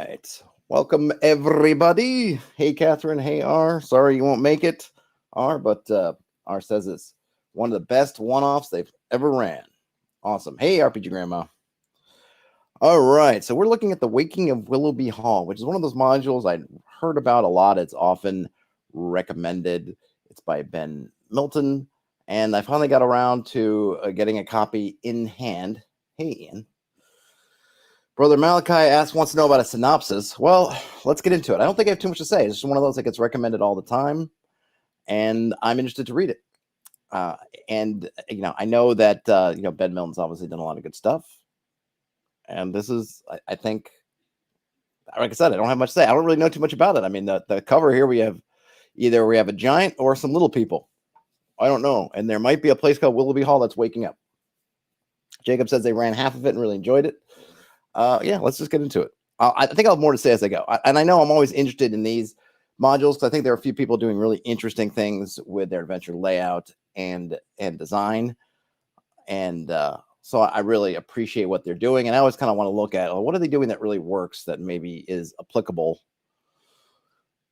right. Welcome, everybody. Hey, Catherine. Hey, R. Sorry you won't make it, R, but R says it's one of the best one offs they've ever ran. Awesome. Hey, RPG Grandma. All right. So we're looking at the Waking of Willowby Hall, which is one of those modules I'd heard about a lot. It's often recommended. It's by Ben Milton. And I finally got around to getting a copy in hand. Hey, Ian. Brother Malachi wants to know about a synopsis. Well, let's get into it. I don't think I have too much to say. It's just one of those that gets recommended all the time, and I'm interested to read it. I know that Ben Milton's obviously done a lot of good stuff, and this is, I think, like I said, I don't have much to say. I don't really know too much about it. I mean, the cover here we have a giant or some little people. I don't know, and there might be a place called Willowby Hall that's waking up. Jacob says they ran half of it and really enjoyed it. Let's just get into it. I think I'll have more to say as I go. And I know I'm always interested in these modules because I think there are a few people doing really interesting things with their adventure layout and design. And so I really appreciate what they're doing. And I always kind of want to look at, what are they doing that really works that maybe is applicable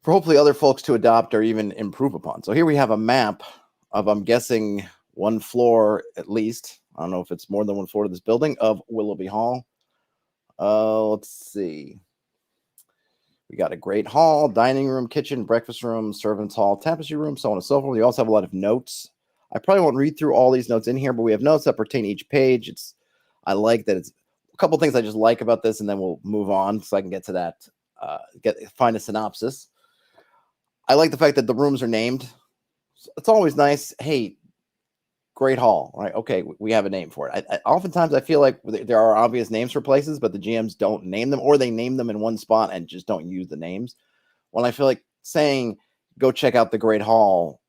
for hopefully other folks to adopt or even improve upon. So here we have a map of, I'm guessing, one floor at least. I don't know if it's more than one floor to this building of Willowby Hall. Let's see. We got a great hall, dining room, kitchen, breakfast room, servants' hall, tapestry room, so on and so forth. We also have a lot of notes. I probably won't read through all these notes in here, but we have notes that pertain to each page. I like that it's a couple things I just like about this, and then we'll move on so I can get to that, find a synopsis. I like the fact that the rooms are named. It's always nice. Hey, great hall, right? Okay, we have a name for it. Oftentimes I feel like there are obvious names for places, but the GMs don't name them, or they name them in one spot and just don't use the names. When I feel like saying, go check out the Great Hall,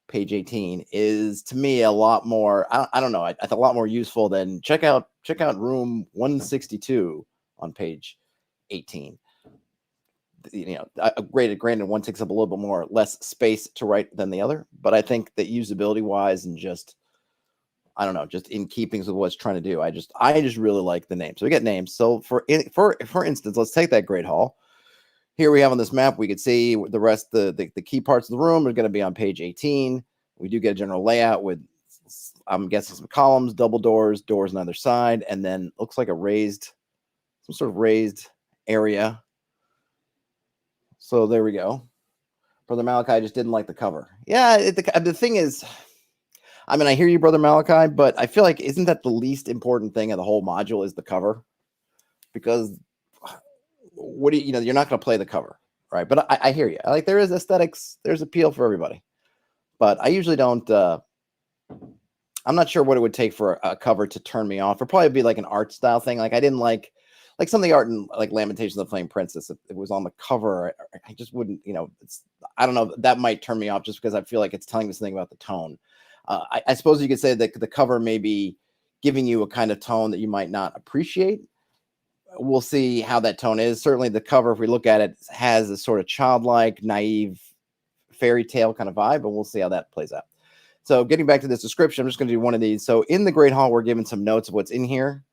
page 18, is to me a lot more, I don't know, a lot more useful than check out room 162 on page 18. Granted, one takes up a little bit more, less space to write than the other, but I think that usability wise and just, I don't know, just in keeping with what it's trying to do, I just really like the name. So we get names. So for instance, let's take that Great Hall. Here we have on this map, we could see the rest, the key parts of the room are going to be on page 18. We do get a general layout with, I'm guessing, some columns, double doors on either side, and then looks like some sort of raised area. So there we go. Brother Malachi just didn't like the cover. Yeah, the thing is, I mean, I hear you, Brother Malachi, but I feel like, isn't that the least important thing of the whole module is the cover? Because you're not going to play the cover, right? But I hear you. Like, there is aesthetics, there's appeal for everybody. But I usually don't, I'm not sure what it would take for a cover to turn me off. It'd probably be like an art style thing. Like, I didn't like some of the art in like Lamentations of the Flame Princess. If it was on the cover, I just wouldn't, I don't know, that might turn me off just because I feel like it's telling me something about the tone. I suppose you could say that the cover may be giving you a kind of tone that you might not appreciate. We'll see how that tone is. Certainly the cover, if we look at it, has a sort of childlike, naive fairy tale kind of vibe, but we'll see how that plays out. So getting back to this description, I'm just going to do one of these. So in the Great Hall, we're given some notes of what's in here.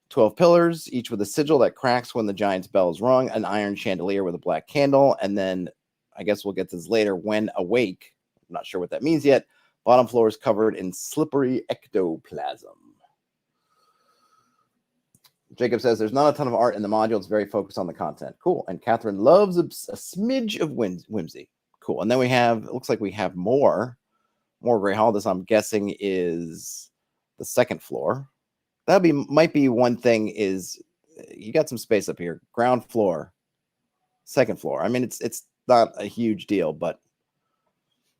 12 pillars, each with a sigil that cracks when the giant's bell is rung, an iron chandelier with a black candle, and then, I guess we'll get to this later, when awake, I'm not sure what that means yet, bottom floor is covered in slippery ectoplasm. Jacob says there's not a ton of art in the module. It's very focused on the content. Cool. And Catherine loves a smidge of whimsy. Cool. And then it looks like we have more Great Hall. This, I'm guessing, is the second floor. Might be one thing is you got some space up here. Ground floor, second floor. I mean, it's not a huge deal, but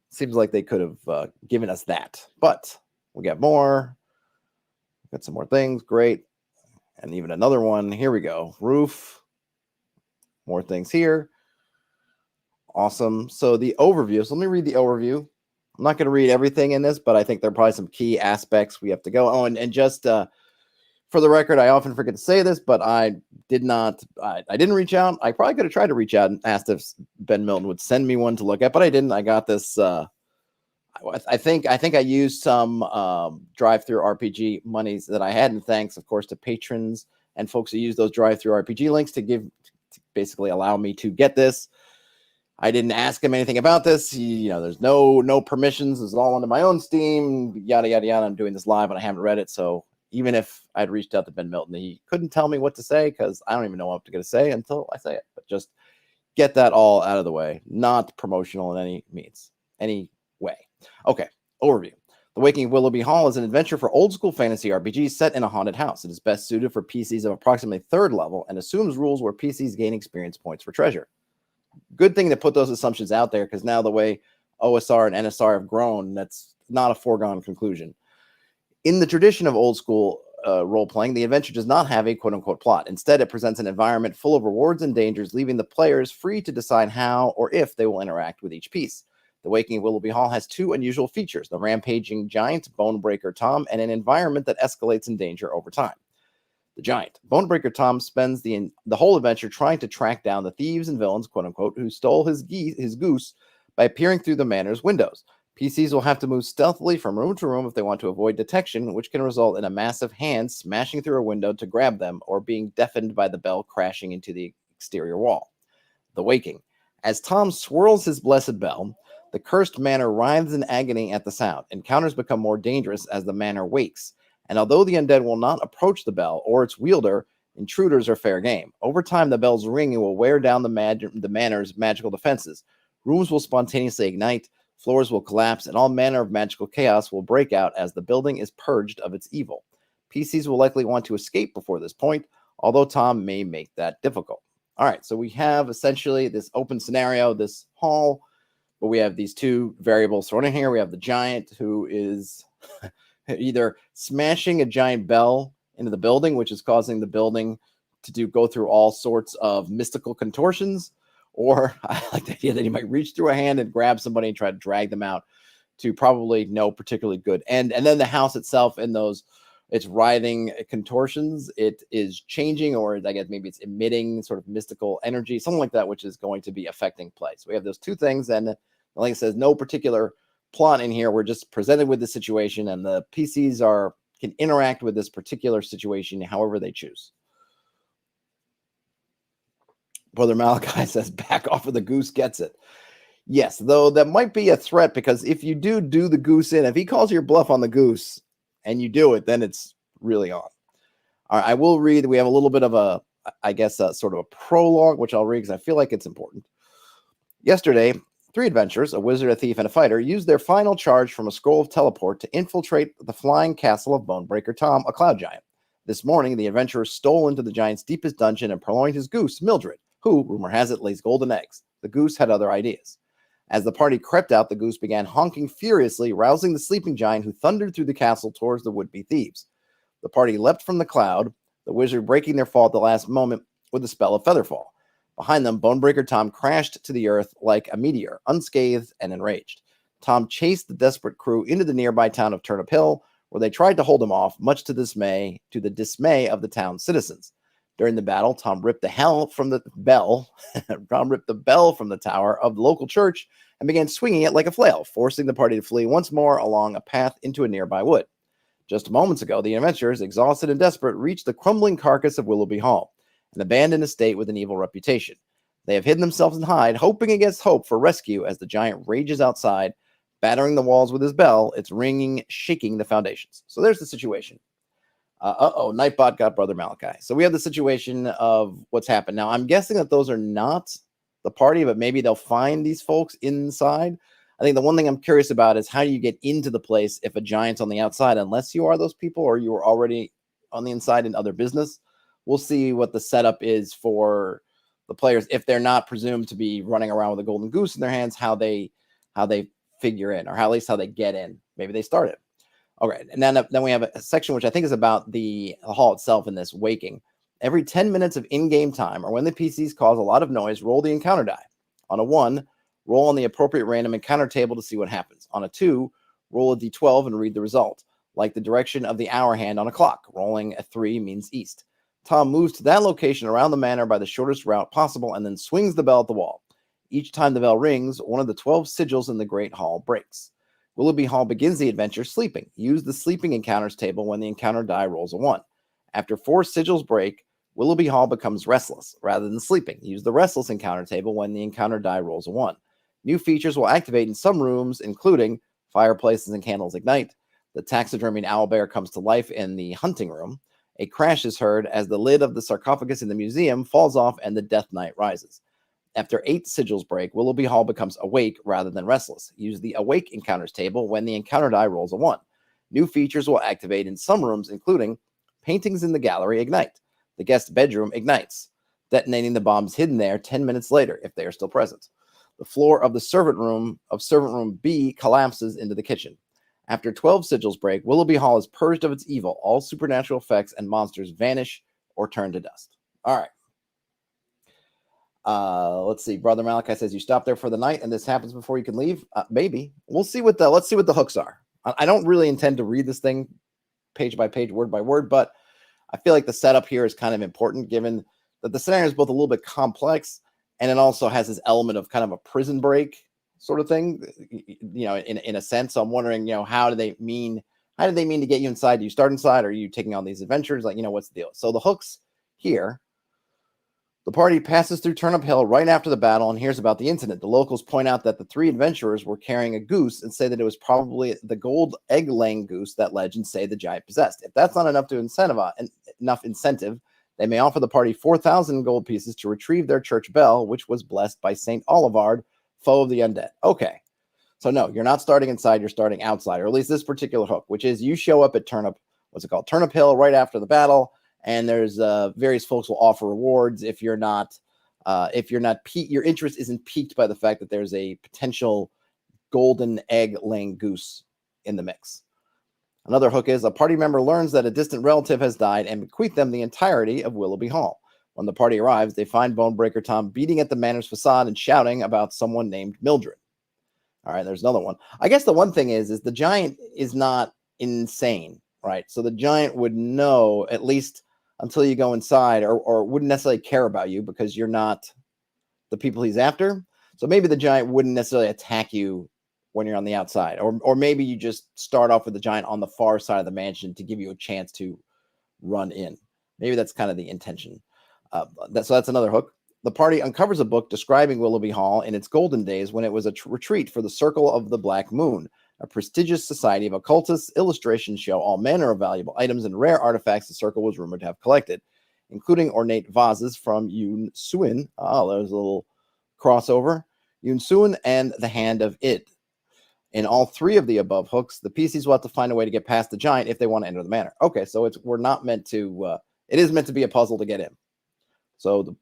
seems like they could have given us that. But we got more. Got some more things. Great. And even another one. Here we go. Roof. More things here. Awesome. So the overview. So let me read the overview. I'm not going to read everything in this, but I think there are probably some key aspects we have to go. Oh, and just for the record, I often forget to say this, but I didn't reach out. I probably could have tried to reach out and asked if Ben Milton would send me one to look at, but I didn't. I got this. I think I used some drive-through RPG monies that I had, and thanks, of course, to patrons and folks who use those drive-through RPG links to basically allow me to get this. I didn't ask him anything about this. There's no permissions. It's all under my own Steam, yada, yada, yada. I'm doing this live and I haven't read it. So even if I'd reached out to Ben Milton, he couldn't tell me what to say because I don't even know what I'm going to say until I say it. But just get that all out of the way. Not promotional in any way. Okay, overview. The Waking of Willowby Hall is an adventure for old-school fantasy RPG set in a haunted house. It is best suited for PCs of approximately 3rd level and assumes rules where PCs gain experience points for treasure. Good thing to put those assumptions out there because now the way OSR and NSR have grown, that's not a foregone conclusion. In the tradition of old-school role-playing, the adventure does not have a quote-unquote plot. Instead, it presents an environment full of rewards and dangers, leaving the players free to decide how or if they will interact with each piece. The Waking of Willowby Hall has 2 unusual features, the rampaging giant, Bonebreaker Tom, and an environment that escalates in danger over time. The giant. Bonebreaker Tom spends the whole adventure trying to track down the thieves and villains, quote-unquote, who stole his goose by peering through the manor's windows. PCs will have to move stealthily from room to room if they want to avoid detection, which can result in a massive hand smashing through a window to grab them or being deafened by the bell crashing into the exterior wall. The Waking. As Tom swirls his blessed bell, the cursed manor writhes in agony at the sound. Encounters become more dangerous as the manor wakes. And although the undead will not approach the bell or its wielder, intruders are fair game. Over time, the bell's ringing will wear down the manor's magical defenses. Rooms will spontaneously ignite, floors will collapse, and all manner of magical chaos will break out as the building is purged of its evil. PCs will likely want to escape before this point, although Tom may make that difficult. All right, so we have essentially this open scenario, this hall, but we have these 2 variables thrown in here. We have the giant who is either smashing a giant bell into the building, which is causing the building to go through all sorts of mystical contortions, or I like the idea that he might reach through a hand and grab somebody and try to drag them out to probably no particularly good end. And then the house itself in those, it's writhing contortions, it is changing, or I guess maybe it's emitting sort of mystical energy, something like that, which is going to be affecting play. So we have those 2 things, and like I says, no particular plot in here. We're just presented with the situation, and the PCs can interact with this particular situation however they choose. Brother Malachi says, back off of the goose gets it. Yes, though that might be a threat, because if you do the goose in, if he calls your bluff on the goose and you do it, then it's really on. All right, I will read. We have a little bit of a, I guess, sort of a prologue, which I'll read because I feel like it's important. Yesterday, 3 adventurers, a wizard, a thief, and a fighter, used their final charge from a scroll of teleport to infiltrate the flying castle of Bonebreaker Tom, a cloud giant. This morning, the adventurers stole into the giant's deepest dungeon and purloined his goose, Mildred, who, rumor has it, lays golden eggs. The goose had other ideas. As the party crept out, the goose began honking furiously, rousing the sleeping giant, who thundered through the castle towards the would-be thieves. The party leapt from the cloud, the wizard breaking their fall at the last moment with the spell of Featherfall. Behind them, Bonebreaker Tom crashed to the earth like a meteor, unscathed and enraged. Tom chased the desperate crew into the nearby town of Turnip Hill, where they tried to hold him off, much to the dismay of the town's citizens. During the battle, Tom ripped the bell from the tower of the local church and began swinging it like a flail, forcing the party to flee once more along a path into a nearby wood. Just moments ago, the adventurers, exhausted and desperate, reached the crumbling carcass of Willowby Hall, an abandoned estate with an evil reputation. They have hidden themselves and hide, hoping against hope for rescue as the giant rages outside, battering the walls with his bell, its ringing, shaking the foundations. So there's the situation. Nightbot got Brother Malachi. So we have the situation of what's happened. Now, I'm guessing that those are not the party, but maybe they'll find these folks inside. I think the one thing I'm curious about is how do you get into the place if a giant's on the outside, unless you are those people or you are already on the inside in other business. We'll see what the setup is for the players if they're not presumed to be running around with a golden goose in their hands, how they figure in, or at least how they get in. Maybe they start it. Okay, and then we have a section which I think is about the hall itself in this Waking. Every 10 minutes of in-game time, or when the PCs cause a lot of noise, roll the encounter die. On a 1, roll on the appropriate random encounter table to see what happens. On a 2, roll a d12 and read the result, like the direction of the hour hand on a clock. Rolling a 3 means east. Tom moves to that location around the manor by the shortest route possible and then swings the bell at the wall. Each time the bell rings, one of the 12 sigils in the Great Hall breaks. Willowby Hall begins the adventure sleeping. Use the sleeping encounters table when the encounter die rolls a 1. After 4 sigils break, Willowby Hall becomes restless rather than sleeping. Use the restless encounter table when the encounter die rolls a 1. New features will activate in some rooms, including fireplaces and candles ignite. The taxidermied owlbear comes to life in the hunting room. A crash is heard as the lid of the sarcophagus in the museum falls off and the death knight rises. After 8 sigils break, Willowby Hall becomes awake rather than restless. Use the awake encounters table when the encounter die rolls a 1. New features will activate in some rooms, including paintings in the gallery ignite. The guest bedroom ignites, detonating the bombs hidden there 10 minutes later if they are still present. The floor of the servant room B collapses into the kitchen. After 12 sigils break, Willowby Hall is purged of its evil. All supernatural effects and monsters vanish or turn to dust. All right. Let's see. Brother Malachi says you stop there for the night and this happens before you can leave. Maybe. Let's see what the hooks are. I don't really intend to read this thing page by page, word by word, but I feel like the setup here is kind of important given that the scenario is both a little bit complex and it also has this element of kind of a prison break sort of thing, in a sense. So I'm wondering, how do they mean to get you inside? Do you start inside? Or are you taking on these adventures? What's the deal? So the hooks here. The party passes through Turnip Hill right after the battle and hears about the incident. The locals point out that the 3 adventurers were carrying a goose and say that it was probably the gold egg-laying goose that legends say the giant possessed. If that's not enough incentive, they may offer the party 4,000 gold pieces to retrieve their church bell, which was blessed by Saint Olivard, foe of the undead. Okay, so no, you're not starting inside, you're starting outside, or at least this particular hook, which is you show up at Turnip Hill right after the battle. And there's various folks will offer rewards if your interest isn't piqued by the fact that there's a potential golden egg laying goose in the mix. Another hook is a party member learns that a distant relative has died and bequeathed them the entirety of Willowby Hall. When the party arrives, they find Bonebreaker Tom beating at the manor's facade and shouting about someone named Mildred. All right, there's another one. I guess the one thing is the giant is not insane, right? So the giant would know, at least until you go inside, or wouldn't necessarily care about you because you're not the people he's after. So maybe the giant wouldn't necessarily attack you when you're on the outside, or maybe you just start off with the giant on the far side of the mansion to give you a chance to run in. Maybe that's kind of the intention. So that's another hook. The party uncovers a book describing Willowby Hall in its golden days when it was a retreat for the Circle of the Black Moon, a prestigious society of occultists. Illustrations show all manner of valuable items and rare artifacts the Circle was rumored to have collected, including ornate vases from Yun Suin. Oh, there's a little crossover. Yun Suin and the Hand of Id. In all 3 of the above hooks, the PCs will have to find a way to get past the giant if they want to enter the manor. Okay, so it is meant to be a puzzle to get in. So the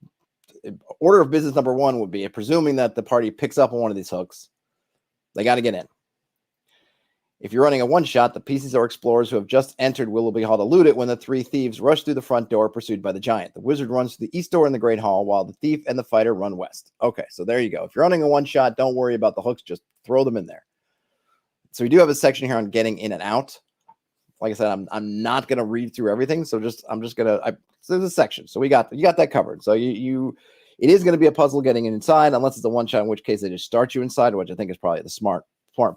order of business number 1 would be, presuming that the party picks up on one of these hooks, they got to get in. If you're running a one-shot, the PCs are explorers who have just entered Willowby Hall to loot it when the 3 thieves rush through the front door pursued by the giant. The wizard runs to the east door in the Great Hall while the thief and the fighter run west. Okay, so there you go. If you're running a one-shot, don't worry about the hooks. Just throw them in there. So we do have a section here on getting in and out. Like I said, I'm not going to read through everything. So there's a section. So you got that covered. So it is going to be a puzzle getting inside, unless it's a one-shot, in which case they just start you inside, which I think is probably the smart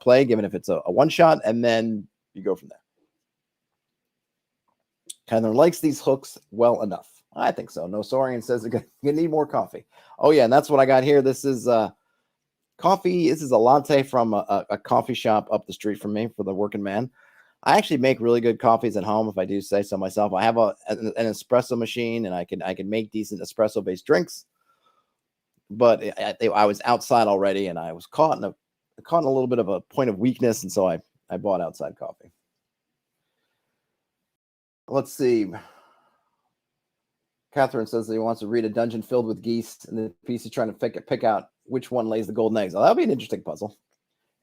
play, given if it's a one-shot, and then you go from there. Kyler likes these hooks well enough. I think so. No Saurian says you need more coffee. Oh, yeah, and that's what I got here. This is coffee. This is a latte from a coffee shop up the street from me for the working man. I actually make really good coffees at home, if I do say so myself. I have an espresso machine, and I can make decent espresso-based drinks. But I was outside already, and I was caught in a little bit of a point of weakness, and so I bought outside coffee. Let's see. Catherine says that he wants to read a dungeon filled with geese, and the piece is trying to pick out which one lays the golden eggs. Oh, that'll be an interesting puzzle.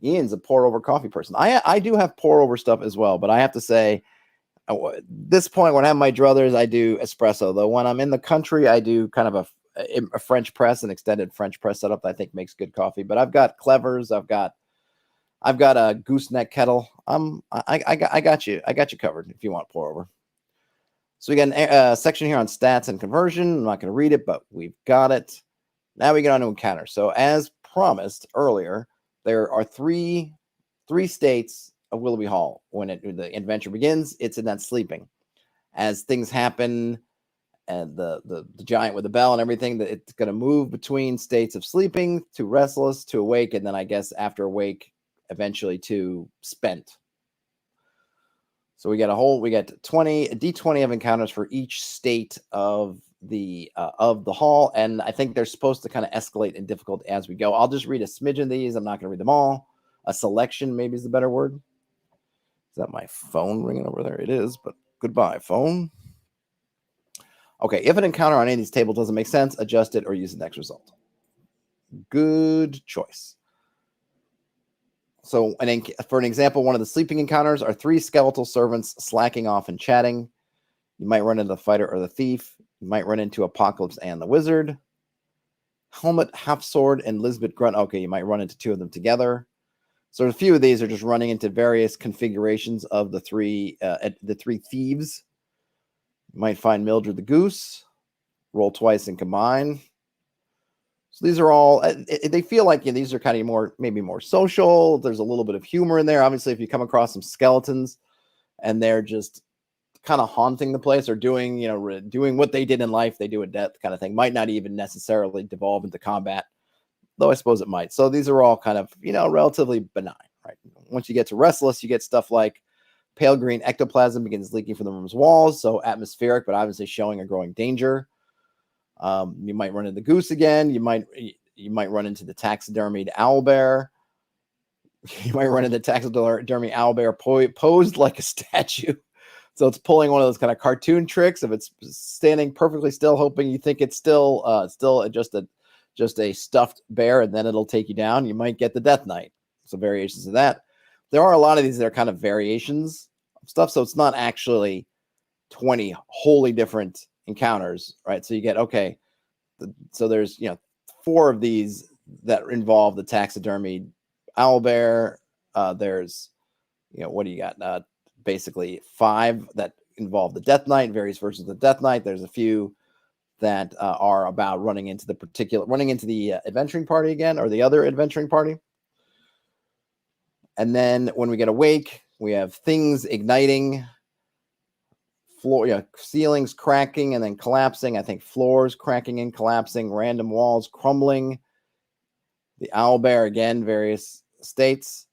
Ian's a pour-over coffee person. I do have pour-over stuff as well, but I have to say, at this point, when I have my druthers, I do espresso. Though when I'm in the country, I do kind of a French press, an extended French press setup that I think makes good coffee. But I've got Clevers, I've got a gooseneck kettle. I got you covered if you want pour over. So we got a section here on stats and conversion. I'm not going to read it, but we've got it. Now we get on to encounter. So as promised earlier, there are three states of Willowby Hall when the adventure begins. It's in that sleeping. As things happen, the giant with the bell and everything, that it's going to move between states of sleeping to restless to awake, and then I guess after awake, eventually to spent. So we got a 20, a D20 of encounters for each state of the hall, and I think they're supposed to kind of escalate in difficulty as we go. I'll just read a smidgen of these. I'm not going to read them all. A selection maybe is the better word. Is that my phone ringing over there? It is, but goodbye, phone. Okay, if an encounter on any of these tables doesn't make sense, adjust it or use the next result. Good choice. So for an example, one of the sleeping encounters are 3 skeletal servants slacking off and chatting. You might run into the fighter or the thief. You might run into Apocalypse and the wizard. Helmet, half sword, and Lisbeth Grunt. Okay, you might run into 2 of them together. So a few of these are just running into various configurations of the 3 thieves. You might find Mildred the Goose. Roll twice and combine. So these are all, they feel like these are kind of maybe more social. There's a little bit of humor in there. Obviously, if you come across some skeletons and they're just kind of haunting the place or doing what they did in life, they do in death kind of thing, might not even necessarily devolve into combat, though I suppose it might. So these are all kind of, relatively benign, right? Once you get to restless, you get stuff like pale green ectoplasm begins leaking from the room's walls. So atmospheric, but obviously showing a growing danger. You might run into the goose again. You might run into the taxidermied owlbear. You might run into the taxidermy owlbear posed like a statue. So it's pulling one of those kind of cartoon tricks. If it's standing perfectly still, hoping you think it's still just a stuffed bear, and then it'll take you down. You might get the Death Knight. So variations of that. There are a lot of these that are kind of variations of stuff. So it's not actually 20 wholly different encounters, right? So you get, so there's, 4 of these that involve the taxidermied owlbear. There's, what do you got? Basically 5 that involve the Death Knight, various versions of the Death Knight. There's a few that are about running into the adventuring party again, or the other adventuring party. And then when we get awake, we have things igniting, ceilings cracking and then collapsing. I think floors cracking and collapsing, random walls crumbling. The owlbear again, various states.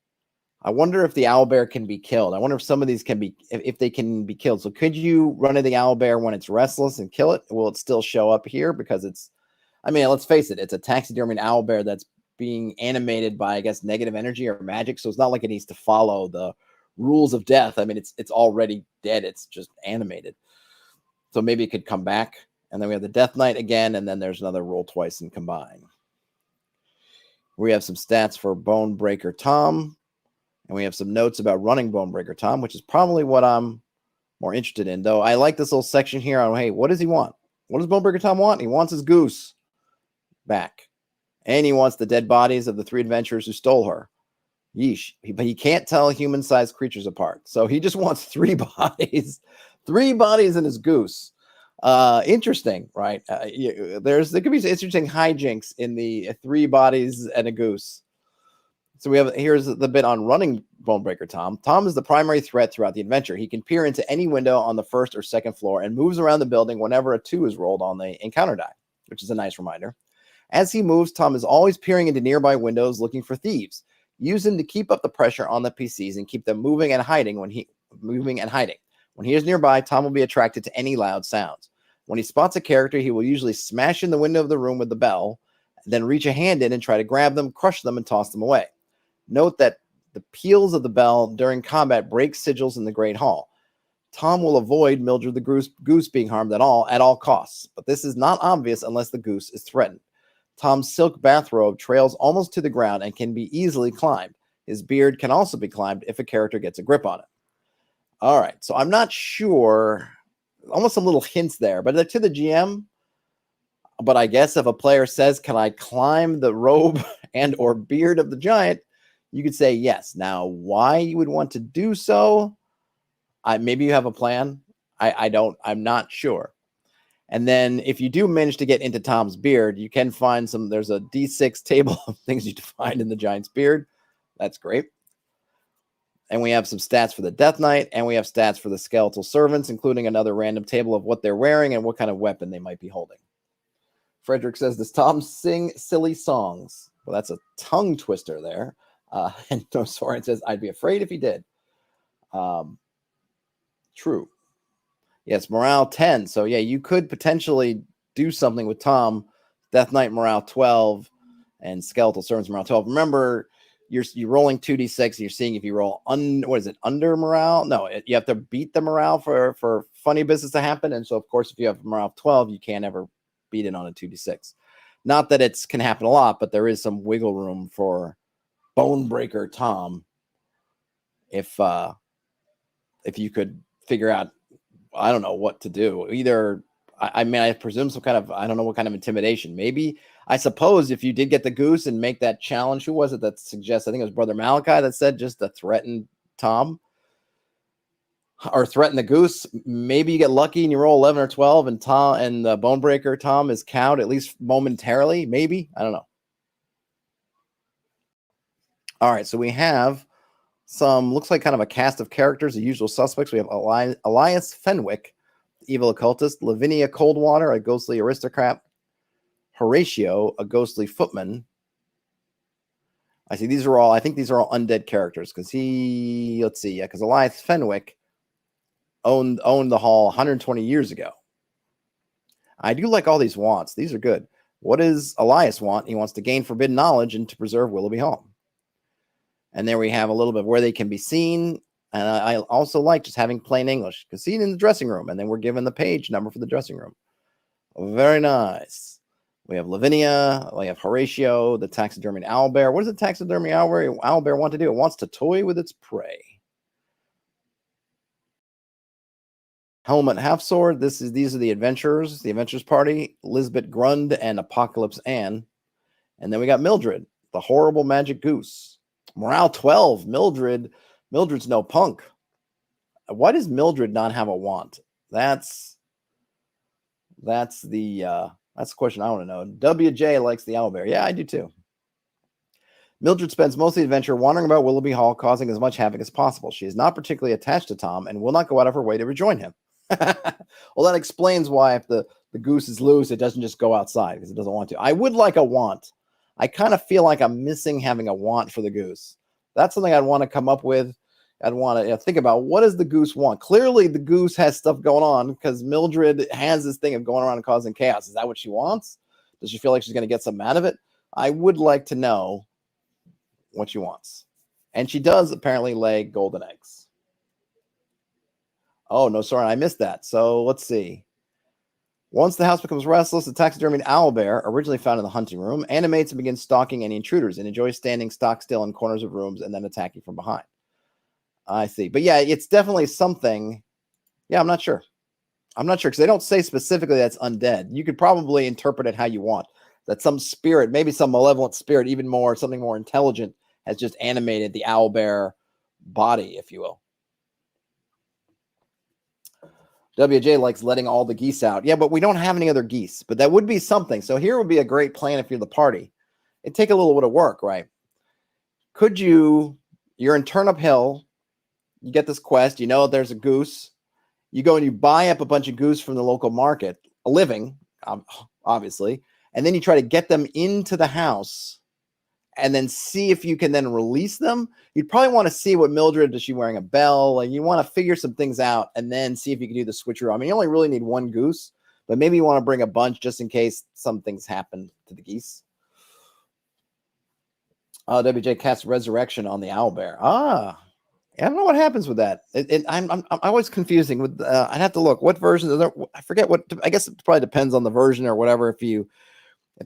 I wonder if the owlbear can be killed. I wonder if some of these if they can be killed. So could you run into the owlbear when it's restless and kill it? Will it still show up here? Because let's face it, it's a taxidermied owlbear that's being animated by, I guess, negative energy or magic. So it's not like it needs to follow the rules of death. It's already dead. It's just animated. So maybe it could come back. And then we have the Death Knight again. And then there's another roll twice and combine. We have some stats for Bonebreaker Tom. And we have some notes about running Bonebreaker Tom, which is probably what I'm more interested in. Though I like this little section here on, hey, what does he want? What does Bonebreaker Tom want? He wants his goose back. And he wants the dead bodies of the 3 adventurers who stole her. Yeesh. But he can't tell human-sized creatures apart. So he just wants 3 bodies. 3 bodies in his goose. Interesting, right? There could be interesting hijinks in the 3 bodies and a goose. So here's the bit on running Bonebreaker Tom. Tom is the primary threat throughout the adventure. He can peer into any window on the 1st or 2nd floor and moves around the building whenever a 2 is rolled on the encounter die, which is a nice reminder. As he moves, Tom is always peering into nearby windows looking for thieves. Use him to keep up the pressure on the PCs and keep them moving and hiding. When he is nearby, Tom will be attracted to any loud sounds. When he spots a character, he will usually smash in the window of the room with the bell, then reach a hand in and try to grab them, crush them, and toss them away. Note that the peals of the bell during combat break sigils in the Great Hall. Tom will avoid Mildred the Goose being harmed at all costs, but this is not obvious unless the goose is threatened. Tom's silk bathrobe trails almost to the ground and can be easily climbed. His beard can also be climbed if a character gets a grip on it. All right, so I'm not sure, almost some little hints there, but to the GM. But I guess if a player says, can I climb the robe and or beard of the giant, you could say yes. Now, why you would want to do so, maybe you have a plan. I'm not sure. And then if you do manage to get into Tom's beard, you can find there's a D6 table of things you find in the giant's beard. That's great. And we have some stats for the Death Knight, and we have stats for the Skeletal Servants, including another random table of what they're wearing and what kind of weapon they might be holding. Frederick says, does Tom sing silly songs? Well, that's a tongue twister there. And Soren says, I'd be afraid if he did. True. Yes, morale 10. So, yeah, you could potentially do something with Tom. Death Knight morale 12 and Skeletal Servants morale 12. Remember, you're rolling 2d6 and you're seeing if you roll under morale. No, you have to beat the morale for funny business to happen. And so, of course, if you have morale 12, you can't ever beat it on a 2d6. Not that it can happen a lot, but there is some wiggle room for Bonebreaker Tom if you could figure out, I don't know what to do. Either, I presume some kind of, I don't know what kind of intimidation. Maybe, I suppose if you did get the goose and make that challenge, who was it that suggests? I think it was Brother Malachi that said just to threaten Tom or threaten the goose. Maybe you get lucky and you roll 11 or 12 and Tom and the Bonebreaker Tom is cowed at least momentarily. Maybe, I don't know. All right, so we have some, looks like kind of a cast of characters, the usual suspects. We have Elias Fenwick, evil occultist, Lavinia Coldwater, a ghostly aristocrat, Horatio, a ghostly footman. I see these are all, I think these are all undead characters because let's see, yeah, because Elias Fenwick owned the hall 120 years ago. I do like all these wants. These are good. What does Elias want? He wants to gain forbidden knowledge and to preserve Willowby Hall. And there we have a little bit where they can be seen. And I also like just having plain English because seen in the dressing room. And then we're given the page number for the dressing room. Very nice. We have Lavinia. We have Horatio, the taxidermied owlbear. What does the taxidermy owlbear want to do? It wants to toy with its prey. Helmet Half-Sword. These are the adventurers, the adventurers party. Lisbeth Grund and Apocalypse Ann. And then we got Mildred, the horrible magic goose. Morale 12. Mildred's no punk. Why does Mildred not have a want? That's the question I want to know. WJ likes the owlbear. Yeah, I do too. Mildred spends most of the adventure wandering about Willowby Hall, causing as much havoc as possible. She is not particularly attached to Tom and will not go out of her way to rejoin him. Well, that explains why if the goose is loose, it doesn't just go outside because it doesn't want to. I would like a want. I kind of feel like I'm missing having a want for the goose. That's something I'd want to come up with. I'd want to think about, what does the goose want? Clearly, the goose has stuff going on because Mildred has this thing of going around and causing chaos. Is that what she wants? Does she feel like she's going to get something out of it? I would like to know what she wants. And she does apparently lay golden eggs. Oh, no, sorry, I missed that. So let's see. Once the house becomes restless, the taxidermied owlbear, originally found in the hunting room, animates and begins stalking any intruders and enjoys standing stock still in corners of rooms and then attacking from behind. I see. But yeah, it's definitely something. Yeah, I'm not sure. Because they don't say specifically that's undead. You could probably interpret it how you want. That some spirit, maybe some malevolent spirit, something more intelligent, has just animated the owlbear body, if you will. WJ likes letting all the geese out. Yeah, but we don't have any other geese. But that would be something. So here would be a great plan if you're the party. It'd take a little bit of work, right? You're in Turnip Hill. You get this quest. You know there's a goose. You go and you buy up a bunch of goose from the local market, a living, obviously. And then you try to get them into the house and then see if you can then release them. You'd probably want to see what Mildred, is she wearing a bell? And you want to figure some things out and then see if you can do the switcheroo. I mean, you only really need one goose, but maybe you want to bring a bunch just in case some things happen to the geese. WJ casts Resurrection on the owlbear. I don't know what happens with that. I'm always confusing with. I'd have to look. What version is there? I forget what. I guess it probably depends on the version or whatever. If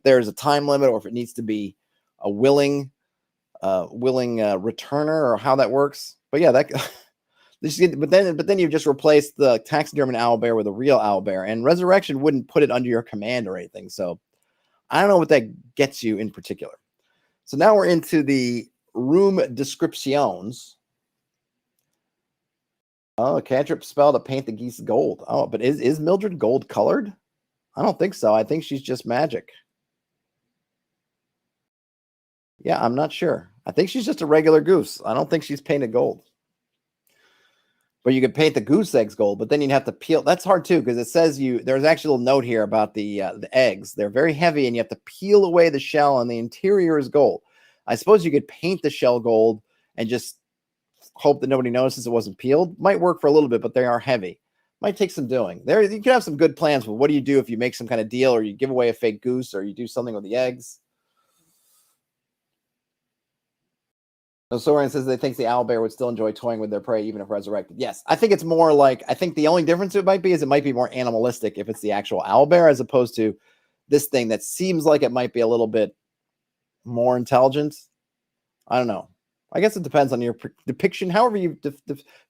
there's a time limit or if it needs to be a willing returner or how that works. But yeah, but then you've just replaced the taxidermied owlbear with a real owlbear, and Resurrection wouldn't put it under your command or anything. So I don't know what that gets you in particular. So now we're into the room descriptions. Oh, cantrip spell to paint the geese gold. Oh, but is Mildred gold colored? I don't think so. I think she's just magic. Yeah, I'm not sure. I think she's just a regular goose. I don't think she's painted gold. But you could paint the goose eggs gold, but then you'd have to peel. That's hard too, because it says there's actually a little note here about the eggs. They're very heavy, and you have to peel away the shell, and the interior is gold. I suppose you could paint the shell gold and just hope that nobody notices it wasn't peeled. Might work for a little bit, but they are heavy. Might take some doing. There, you could have some good plans, but what do you do if you make some kind of deal, or you give away a fake goose, or you do something with the eggs? Soren says they think the owlbear would still enjoy toying with their prey even if resurrected. Yes, I think it's more like, I think the only difference it might be is it might be more animalistic if it's the actual owlbear as opposed to this thing that seems like it might be a little bit more intelligent. I don't know. I guess it depends on your depiction, however you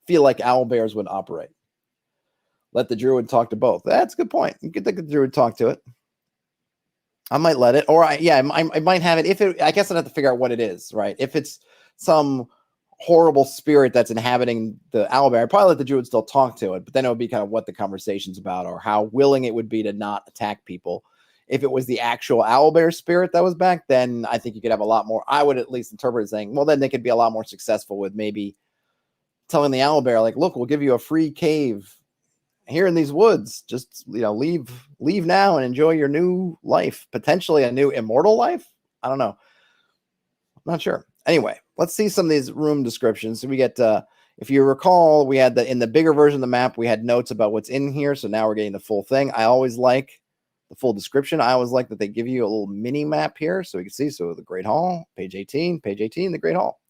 feel like owlbears would operate. Let the druid talk to both. That's a good point. You could think the druid talk to it. I might let it, or I might have it. If it, I guess I'd have to figure out what it is, right? If it's some horrible spirit that's inhabiting the owlbear, I'd probably let the druid still talk to it, but then it would be kind of what the conversation's about or how willing it would be to not attack people. If it was the actual owlbear spirit that was back, then I think you could have a lot more. I would at least interpret it saying, well, then they could be a lot more successful with maybe telling the owlbear, like, look, we'll give you a free cave here in these woods. Just, leave now and enjoy your new life, potentially a new immortal life. I don't know. I'm not sure. Anyway, let's see some of these room descriptions. So we get, if you recall, we had in the bigger version of the map, we had notes about what's in here. So now we're getting the full thing. I always like the full description. I always like that they give you a little mini map here so we can see. So the Great Hall, page 18, the Great Hall.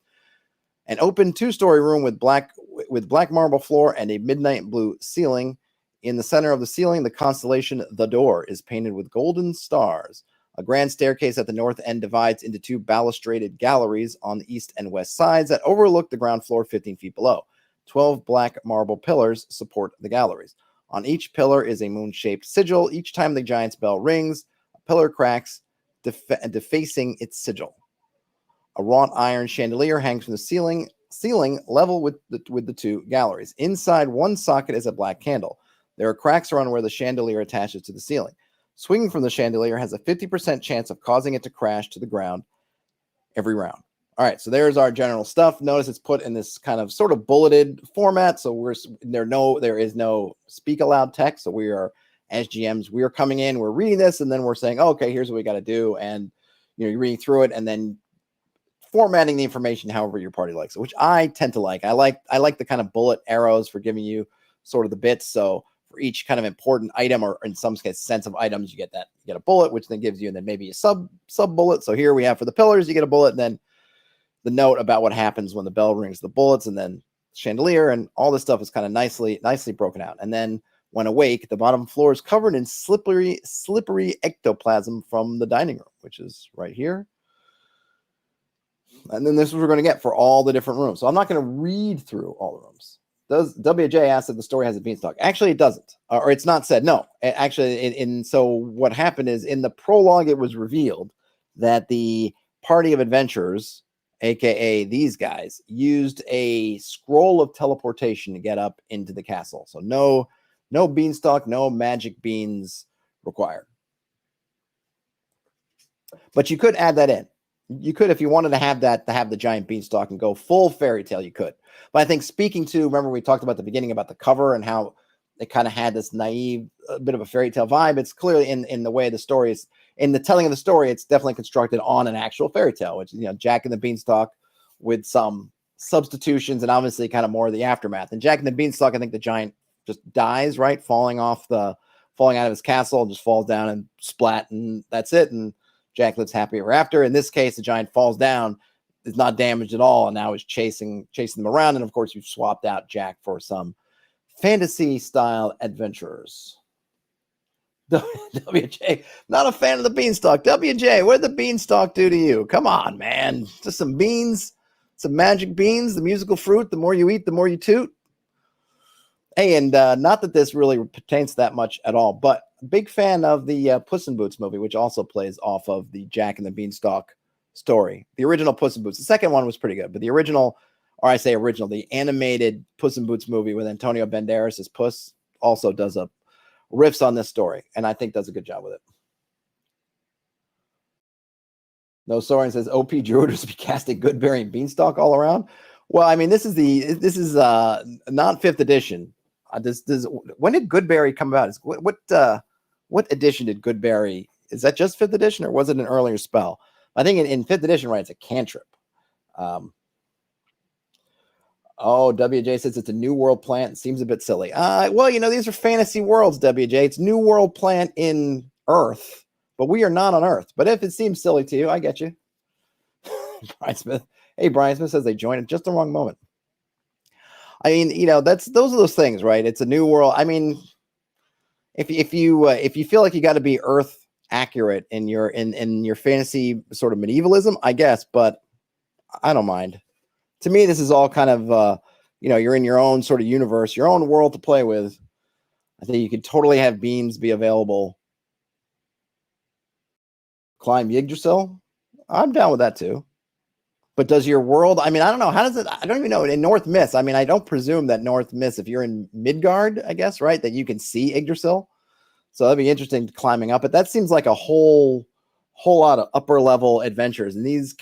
An open 2-story room with black marble floor and a midnight blue ceiling. In the center of the ceiling, the constellation The Door is painted with golden stars. A grand staircase at the north end divides into 2 balustraded galleries on the east and west sides that overlook the ground floor 15 feet below. 12 black marble pillars support the galleries. On each pillar is a moon-shaped sigil. Each time the giant's bell rings, a pillar cracks, defacing its sigil. A wrought iron chandelier hangs from the ceiling level with the 2 galleries. Inside one socket is a black candle. There are cracks around where the chandelier attaches to the ceiling. Swinging from the chandelier has a 50% chance of causing it to crash to the ground every round. All right, so there's our general stuff. Notice it's put in this kind of sort of bulleted format. So there is no speak aloud text. So we are, as GMs, we are coming in, we're reading this, and then we're saying, oh, okay, here's what we got to do. And you're reading through it and then formatting the information however your party likes it, which I tend to like. I like the kind of bullet arrows for giving you sort of the bits. So for each kind of important item, or in some case sense of items, you get a bullet, which then gives you, and then maybe a sub bullet. So here we have for the pillars, you get a bullet, and then the note about what happens when the bell rings, the bullets, and then chandelier, and all this stuff is kind of nicely broken out. And then when awake, the bottom floor is covered in slippery ectoplasm from the dining room, which is right here. And then this is what we're going to get for all the different rooms. So I'm not going to read through all the rooms. Does WJ ask if the story has a beanstalk? Actually, it doesn't, or it's not said. No, actually, so what happened is in the prologue, it was revealed that the party of adventurers, aka these guys, used a scroll of teleportation to get up into the castle. So no beanstalk, no magic beans required. But you could add that in. You could, if you wanted to have the giant beanstalk and go full fairy tale, you could. But I think remember we talked about the beginning about the cover and how it kind of had this naive, a bit of a fairy tale vibe. It's clearly in the way the story is, in the telling of the story, it's definitely constructed on an actual fairy tale, which is, Jack and the Beanstalk with some substitutions and obviously kind of more of the aftermath. And Jack and the Beanstalk, I think the giant just dies, right? Falling out of his castle, just falls down and splat, and that's it. And Jack lives happy ever after. In this case, the giant falls down, is not damaged at all, and now is chasing them around. And of course, you've swapped out Jack for some fantasy-style adventurers. WJ, not a fan of the beanstalk. WJ, what did the beanstalk do to you? Come on, man. Just some beans, some magic beans, the musical fruit. The more you eat, the more you toot. Hey, and not that this really pertains to that much at all, but big fan of the Puss in Boots movie, which also plays off of the Jack and the Beanstalk story. The original Puss in Boots. The second one was pretty good, but the the animated Puss in Boots movie with Antonio Banderas as Puss also does riffs on this story, and I think does a good job with it. No, Soren says OP Druiders be casting Goodberry and Beanstalk all around. Well, I mean, this is not fifth edition. When did Goodberry come about? What edition did Goodberry? Is that just fifth edition, or was it an earlier spell? I think in fifth edition, right? It's a cantrip. Oh, WJ says it's a new world plant. Seems a bit silly. Well, these are fantasy worlds, WJ. It's new world plant in Earth, but we are not on Earth. But if it seems silly to you, I get you. Brian Smith. Hey, Brian Smith says they joined at just the wrong moment. I mean, those are those things, right? It's a new world. I mean, if you feel like you got to be Earth accurate in your fantasy sort of medievalism, I guess, but I don't mind. To me, this is all kind of you're in your own sort of universe, your own world to play with. I think you could totally have beams be available. Climb Yggdrasil. I'm down with that too. But does your world, I mean, I don't know. How does it, I don't even know. In North Mist, I mean, I don't presume that North Mist, if you're in Midgard, I guess, right, that you can see Yggdrasil. So that'd be interesting climbing up. But that seems like a whole lot of upper level adventures. And these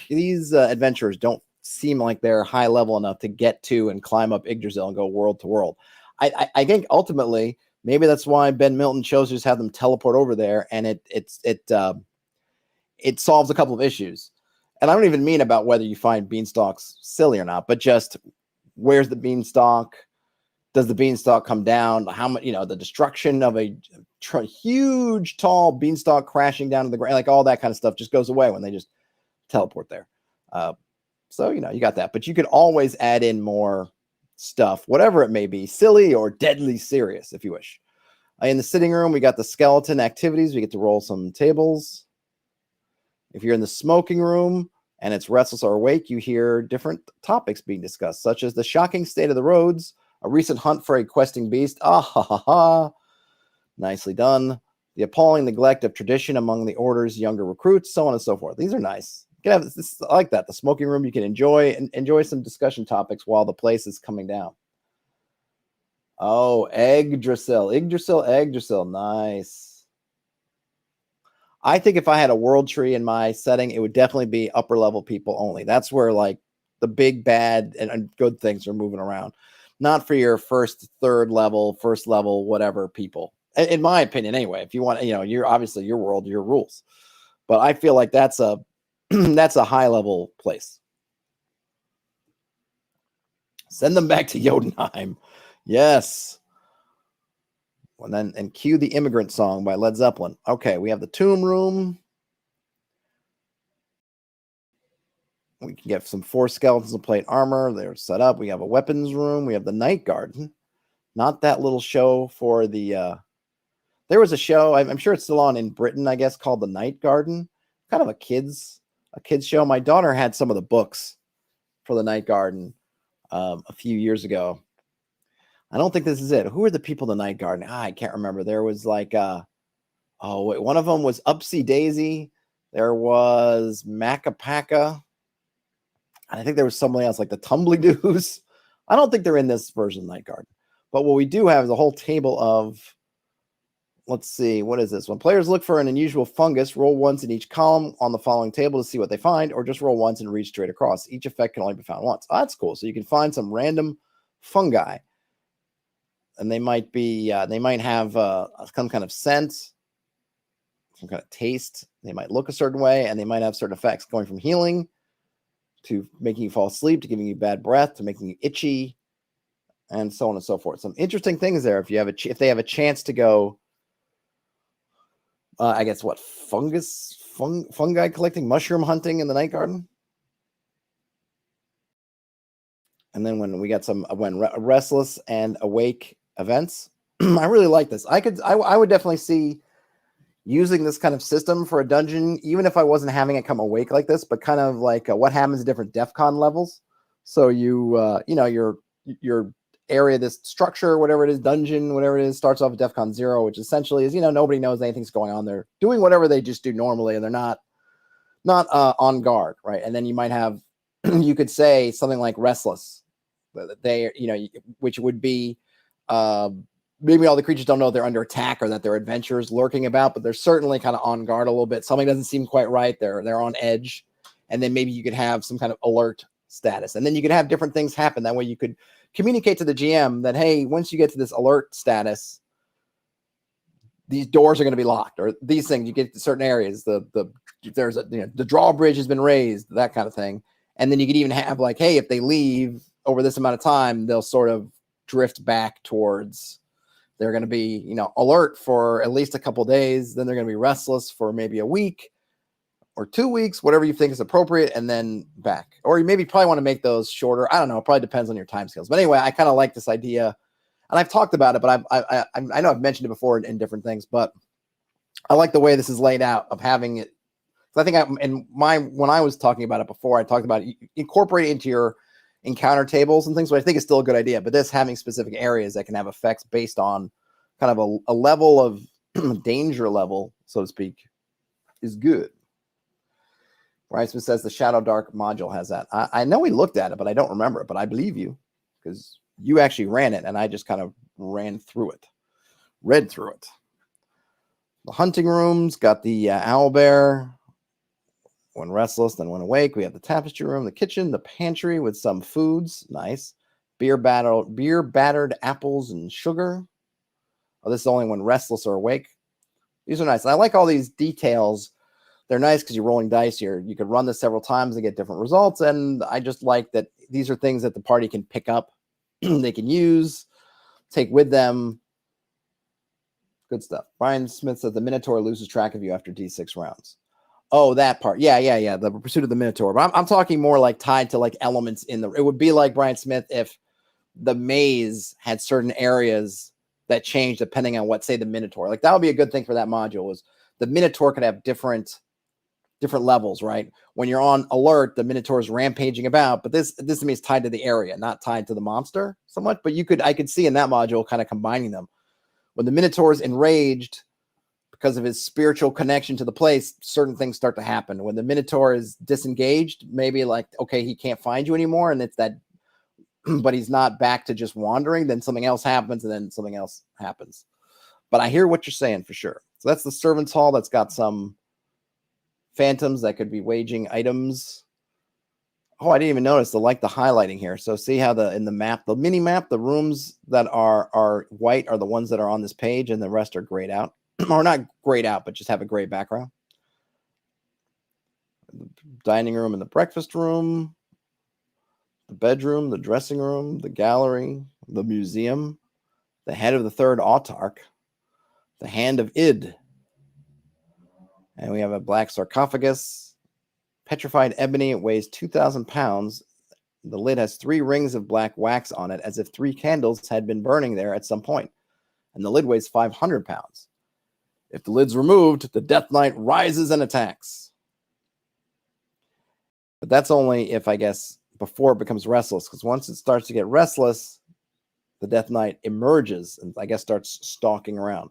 adventures don't seem like they're high level enough to get to and climb up Yggdrasil and go world to world. I think ultimately, maybe that's why Ben Milton chose to just have them teleport over there. And it solves a couple of issues. And I don't even mean about whether you find beanstalks silly or not, but just where's the beanstalk? Does the beanstalk come down? How much, the destruction of a huge, tall beanstalk crashing down to the ground, like all that kind of stuff just goes away when they just teleport there. So, you got that. But you could always add in more stuff, whatever it may be, silly or deadly serious, if you wish. In the sitting room, we got the skeleton activities. We get to roll some tables. If you're in the smoking room and it's restless or awake, you hear different topics being discussed, such as the shocking state of the roads, a recent hunt for a questing beast. Ah, ha, ha, ha. Nicely done. The appalling neglect of tradition among the order's younger recruits, so on and so forth. These are nice. You can have this, I like that. The smoking room, you can enjoy some discussion topics while the place is coming down. Oh, Yggdrasil. Nice. I think if I had a world tree in my setting, it would definitely be upper level people only. That's where like the big bad and good things are moving around. Not for your first level, whatever people. In my opinion, anyway. If you want, you're obviously your world, your rules. But I feel like that's a that's a high level place. Send them back to Jotunheim. Yes. And cue the Immigrant Song by Led Zeppelin. Okay, we have the Tomb Room. We can get some 4 skeletons of plate armor. They're set up. We have a weapons room. We have the Night Garden. Not that little show for the... there was a show, I'm sure it's still on in Britain, I guess, called the Night Garden. Kind of a kids show. My daughter had some of the books for the Night Garden a few years ago. I don't think this is it. Who are the people in the Night Garden? I can't remember. There was like, one of them was Upsy Daisy. There was Macapaka. I think there was somebody else like the Tumbly Doos. I don't think they're in this version of Night Garden. But what we do have is a whole table of, let's see, what is this? When players look for an unusual fungus, roll once in each column on the following table to see what they find, or just roll once and read straight across. Each effect can only be found once. Oh, that's cool. So you can find some random fungi. And they might be, they might have some kind of scent, some kind of taste. They might look a certain way, and they might have certain effects going from healing to making you fall asleep, to giving you bad breath, to making you itchy, and so on and so forth. Some interesting things there. If you have if they have a chance to go, I guess what fungi collecting, mushroom hunting in the Night Garden. And then when we got when restless and awake events, I really like this. I would definitely see using this kind of system for a dungeon, even if I wasn't having it come awake like this, but kind of like what happens at different DEFCON levels. So your area, this structure, whatever it is, dungeon, whatever it is, starts off at DEFCON 0, which essentially is, nobody knows anything's going on. They're doing whatever they just do normally, and they're not on guard, right? And then you might have, you could say something like restless. They, which would be, maybe all the creatures don't know they're under attack or that there are adventurers lurking about, but they're certainly kind of on guard a little bit. Something doesn't seem quite right. They're on edge. And then maybe you could have some kind of alert status. And then you could have different things happen. That way you could communicate to the GM that, hey, once you get to this alert status, these doors are going to be locked, or these things, you get to certain areas, there's the drawbridge has been raised, that kind of thing. And then you could even have like, hey, if they leave over this amount of time, they'll sort of drift back towards, they're going to be, alert for at least a couple of days. Then they're going to be restless for maybe a week or 2 weeks, whatever you think is appropriate, and then back. Or you maybe probably want to make those shorter. I don't know. It probably depends on your time scales. But anyway, I kind of like this idea, and I've talked about it, but I know I've mentioned it before in different things, but I like the way this is laid out of having it. I think when I was talking about it before, I talked about incorporate it into your encounter tables and things, which I think is still a good idea. But this having specific areas that can have effects based on kind of a level of danger level, so to speak, is good. Brian Smith says the Shadow Dark module has that. I know we looked at it, but I don't remember it. But I believe you because you actually ran it, and I just kind of read through it. The hunting rooms got the owl bear. When restless, then when awake. We have the tapestry room, the kitchen, the pantry with some foods. Nice. Beer battered apples and sugar. Oh, this is only when restless or awake. These are nice. And I like all these details. They're nice because you're rolling dice here. You could run this several times and get different results. And I just like that these are things that the party can pick up. They can use, take with them. Good stuff. Brian Smith says the Minotaur loses track of you after D6 rounds. Oh, that part. Yeah. The pursuit of the Minotaur. But I'm talking more like tied to like elements in the. It would be like Brian Smith if the maze had certain areas that change depending on what, say, the Minotaur. Like that would be a good thing for that module. Was the Minotaur could have different levels, right? When you're on alert, the Minotaur is rampaging about, but this to me is tied to the area, not tied to the monster so much. But I could see in that module kind of combining them. When the Minotaur is enraged because of his spiritual connection to the place, certain things start to happen. When the Minotaur is disengaged, maybe like, okay, he can't find you anymore, and it's that, but he's not back to just wandering, then something else happens, and then something else happens. But I hear what you're saying for sure. So that's the Servants' Hall. That's got some phantoms that could be waging items. Oh, I didn't even notice the highlighting here. So see how in the map, the mini map, the rooms that are white are the ones that are on this page, and the rest are grayed out. Or not grayed out, but just have a gray background. The dining room and the breakfast room, the bedroom, the dressing room, the gallery, the museum, the head of the third autarch, the hand of Id. And we have a black sarcophagus, petrified ebony. It weighs 2,000 pounds. The lid has 3 rings of black wax on it, as if 3 candles had been burning there at some point. And the lid weighs 500 pounds. If the lid's removed, the Death Knight rises and attacks. But that's only if, I guess, before it becomes restless. Because once it starts to get restless, the Death Knight emerges and, I guess, starts stalking around.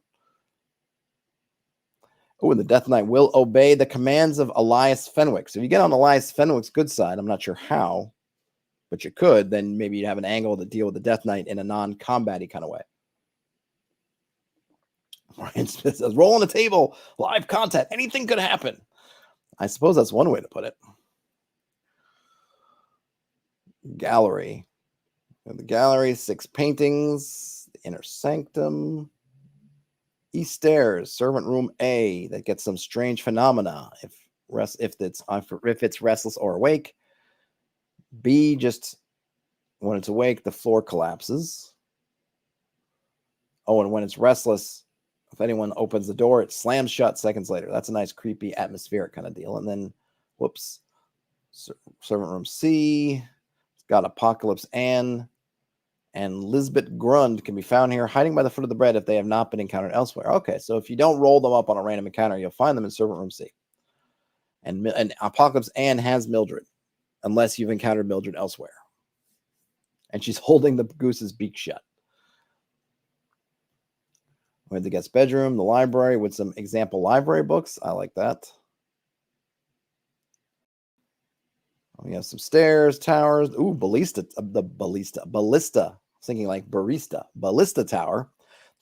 Oh, and the Death Knight will obey the commands of Elias Fenwick. So if you get on Elias Fenwick's good side, I'm not sure how, but you could, then maybe you'd have an angle to deal with the Death Knight in a non-combat-y kind of way. Brian Smith says, roll on the table, live content, anything could happen. I suppose that's one way to put it. Gallery. The gallery, 6 paintings, the inner sanctum, East stairs, servant room A, that gets some strange phenomena if it's restless or awake. B, just when it's awake, the floor collapses. Oh, and when it's restless, if anyone opens the door, it slams shut seconds later. That's a nice, creepy, atmospheric kind of deal. And then, whoops, servant room C. It's got Apocalypse Anne and Lisbeth Grund can be found here, hiding by the foot of the bed if they have not been encountered elsewhere. Okay, so if you don't roll them up on a random encounter, you'll find them in servant room C. And Apocalypse Anne has Mildred, unless you've encountered Mildred elsewhere. And she's holding the goose's beak shut. We have the guest bedroom, the library with some example library books. I like that. We have some stairs, towers. Ooh, ballista. Thinking like barista. Ballista tower.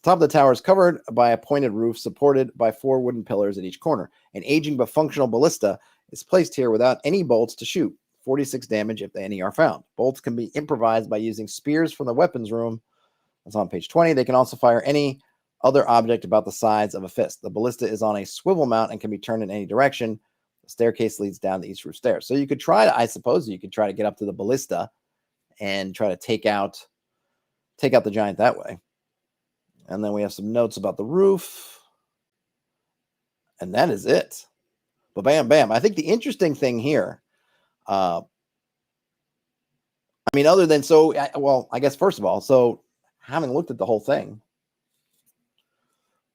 The top of the tower is covered by a pointed roof supported by 4 wooden pillars at each corner. An aging but functional ballista is placed here without any bolts to shoot. 46 damage if any are found. Bolts can be improvised by using spears from the weapons room. That's on page 20. They can also fire any other object about the size of a fist. The ballista is on a swivel mount and can be turned in any direction. The staircase leads down the east roof stairs. So you could try to, I suppose you could try to get up to the ballista and try to take out the giant that way. And then we have some notes about the roof. And that is it. But bam, bam. I think the interesting thing here, other than, I guess first of all, so having looked at the whole thing,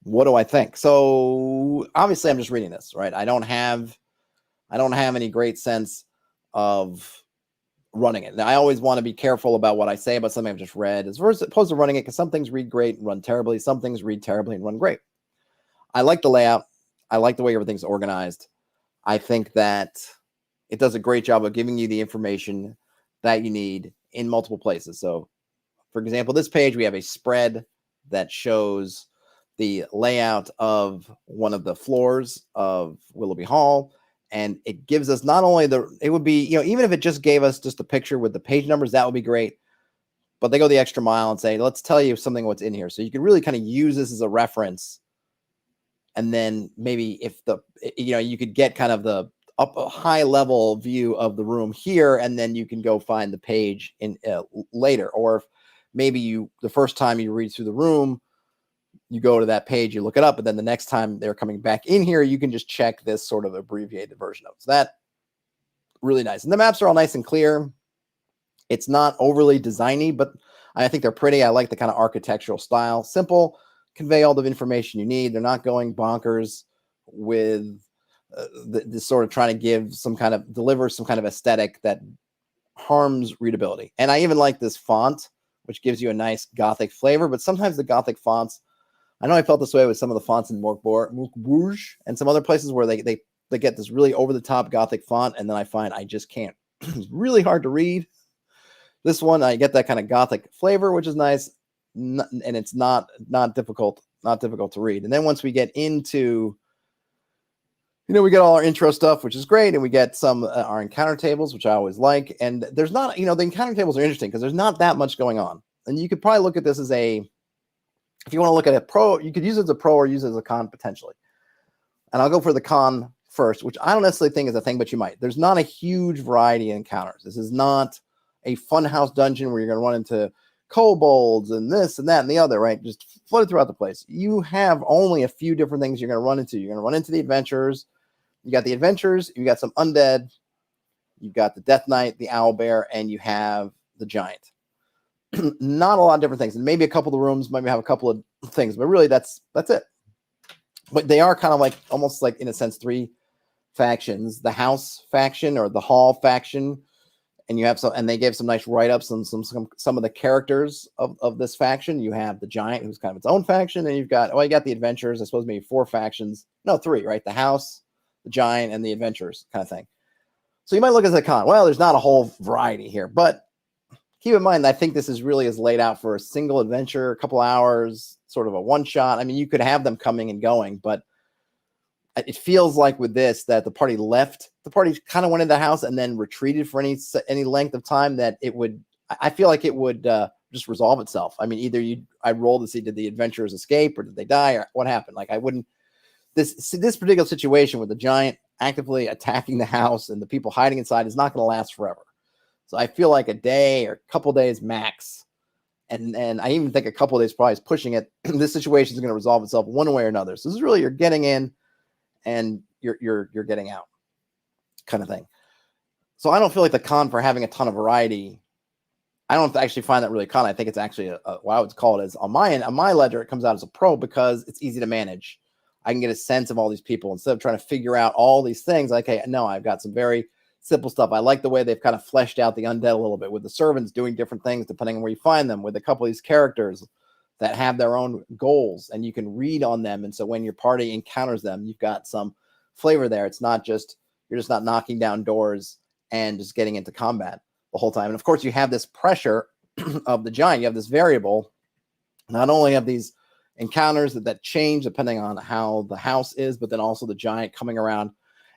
what do I think? So obviously I'm just reading this, right? I don't have any great sense of running it. Now, I always want to be careful about what I say about something I've just read as opposed to running it, because some things read great and run terribly. Some things read terribly and run great. I like the layout. I like the way everything's organized. I think that it does a great job of giving you the information that you need in multiple places. So, for example, this page, we have a spread that shows the layout of one of the floors of Willowby Hall. And it gives us not only it would be, even if it just gave us just a picture with the page numbers, that would be great. But they go the extra mile and say, let's tell you something what's in here. So you can really kind of use this as a reference. And then maybe if you could get kind of a high level view of the room here, and then you can go find the page in later. Or if maybe the first time you read through the room, you go to that page, you look it up, and then the next time they're coming back in here, you can just check this sort of abbreviated version of it. So that really nice. And the maps are all nice and clear. It's not overly designy, but I think they're pretty. I like the kind of architectural style. Simple, convey all the information you need. They're not going bonkers with this sort of trying to deliver some kind of aesthetic that harms readability. And I even like this font, which gives you a nice Gothic flavor, but sometimes the Gothic fonts, I know I felt this way with some of the fonts in Morkborg and some other places where they get this really over-the-top Gothic font, and then I find I just can't. It's really hard to read. This one, I get that kind of Gothic flavor, which is nice, and it's not difficult to read. And then once we get into, we get all our intro stuff, which is great, and we get some our encounter tables, which I always like. And there's not, the encounter tables are interesting because there's not that much going on. And you could probably look at this as if you want to look at a pro, you could use it as a pro or use it as a con potentially. And I'll go for the con first, which I don't necessarily think is a thing, but you might. There's not a huge variety of encounters. This is not a funhouse dungeon where you're going to run into kobolds and this and that and the other, right? Just flooded throughout the place. You have only a few different things you're going to run into. You're going to run into the adventurers. You got the adventures. You got some undead. You've got the Death Knight, the Owlbear, and you have the giant. Not a lot of different things, and maybe a couple of the rooms maybe have a couple of things, but really that's it. But they are kind of almost like in a sense three factions: the house faction or the hall faction, and you have and they gave some nice write-ups on some of the characters of this faction. You have the giant, who's kind of its own faction, and you got the adventurers. I suppose maybe four factions, no, three, right? The house, the giant, and the adventurers kind of thing. So you might look at the con. Well, there's not a whole variety here, but keep in mind, I think this is laid out for a single adventure, a couple hours, sort of a one shot. I mean, you could have them coming and going, but it feels like with this that the party kind of went into the house and then retreated for any length of time, that I feel like it would just resolve itself. I mean, either I roll to see, did the adventurers escape or did they die or what happened? This particular situation with the giant actively attacking the house and the people hiding inside is not going to last forever. So I feel like a day or a couple days max. And I even think a couple of days probably is pushing it. This situation is going to resolve itself one way or another. So this is really, you're getting in and you're getting out kind of thing. So I don't feel like the con for having a ton of variety, I don't actually find that really a con. I think it's actually what I would call it is on my ledger, it comes out as a pro because it's easy to manage. I can get a sense of all these people instead of trying to figure out all these things. Like, hey, no, I've got some very simple stuff. I like the way they've kind of fleshed out the undead a little bit with the servants doing different things depending on where you find them, with a couple of these characters that have their own goals and you can read on them. And so when your party encounters them, you've got some flavor there. It's not just, you're just not knocking down doors and just getting into combat the whole time. And of course you have this pressure of the giant. You have this variable, not only of these encounters that change depending on how the house is, but then also the giant coming around.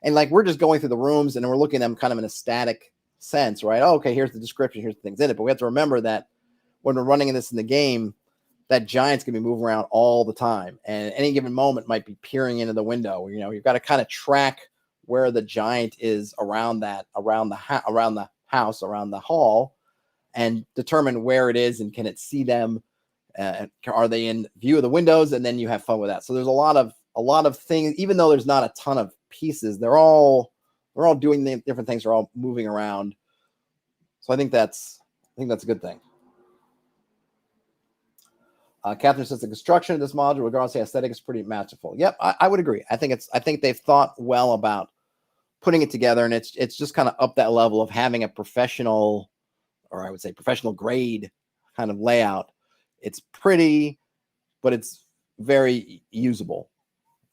And like, we're just going through the rooms and we're looking at them kind of in a static sense, right? Oh, okay, here's the description, here's the things in it. But we have to remember that when we're running this in the game, that giant's gonna be moving around all the time, and at any given moment might be peering into the window. You know, you've got to kind of track where the giant is around the house, around the hall, and determine where it is and can it see them. Are they in view of the windows? And then you have fun with that. So there's a lot of things, even though there's not a ton of pieces, they're all doing the different things. They're all moving around. So I think that's a good thing. Catherine says the construction of this module, regardless of the aesthetic, is pretty masterful. Yep, I would agree. I think they've thought well about putting it together, and it's just kind of up that level of having a professional, or I would say professional grade kind of layout. It's pretty, but it's very usable.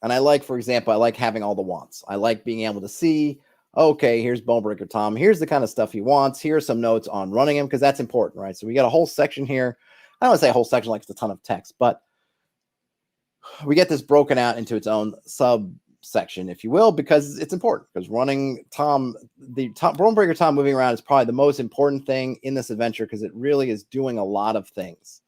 And I like, for example, I like having all the wants. I like being able to see, okay, here's Bonebreaker Tom. Here's the kind of stuff he wants. Here's some notes on running him, because that's important, right? So we got a whole section here. I don't want to say a whole section like it's a ton of text, but we get this broken out into its own subsection, if you will, because it's important. Because running Tom, Bonebreaker Tom moving around is probably the most important thing in this adventure, because it really is doing a lot of things.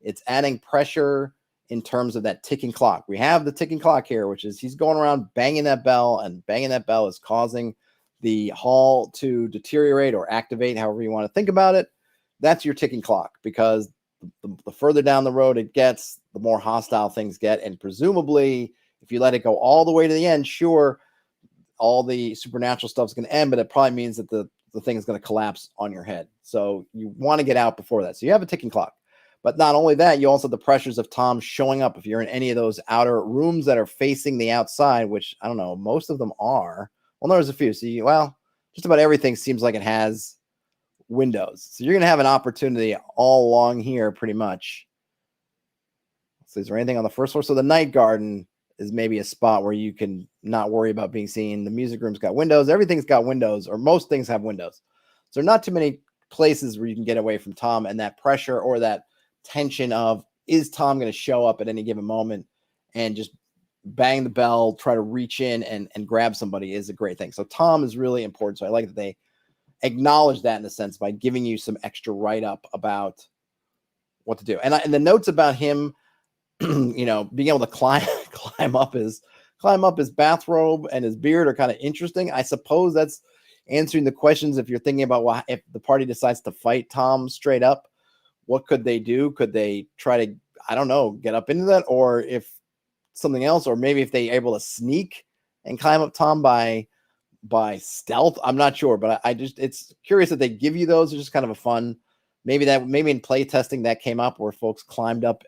It's adding pressure in terms of that ticking clock. We have the ticking clock here, which is he's going around banging that bell, and banging that bell is causing the hall to deteriorate or activate, however you want to think about it. That's your ticking clock, because the further down the road it gets, the more hostile things get. And presumably, if you let it go all the way to the end, sure, all the supernatural stuff is going to end, but it probably means that the thing is going to collapse on your head. So you want to get out before that. So you have a ticking clock. But not only that, you also have the pressures of Tom showing up if you're in any of those outer rooms that are facing the outside, which I don't know, most of them are. Well, there's a few. So just about everything seems like it has windows. So you're going to have an opportunity all along here pretty much. So is there anything on the first floor? So the night garden is maybe a spot where you can not worry about being seen. The music room's got windows. Everything's got windows, or most things have windows. So not too many places where you can get away from Tom, and that pressure or that tension of, is Tom going to show up at any given moment and just bang the bell, try to reach in and grab somebody, is a great thing. So Tom is really important. So I like that they acknowledge that in a sense by giving you some extra write-up about what to do. And the notes about him, being able to climb up his bathrobe and his beard are kind of interesting. I suppose that's answering the questions if you're thinking about if the party decides to fight Tom straight up, what could they do? Could they try to, I don't know, get up into that, or if something else, or maybe if they're able to sneak and climb up Tom by stealth? I'm not sure, but it's curious that they give you those. It's just kind of a fun, maybe in play testing that came up where folks climbed up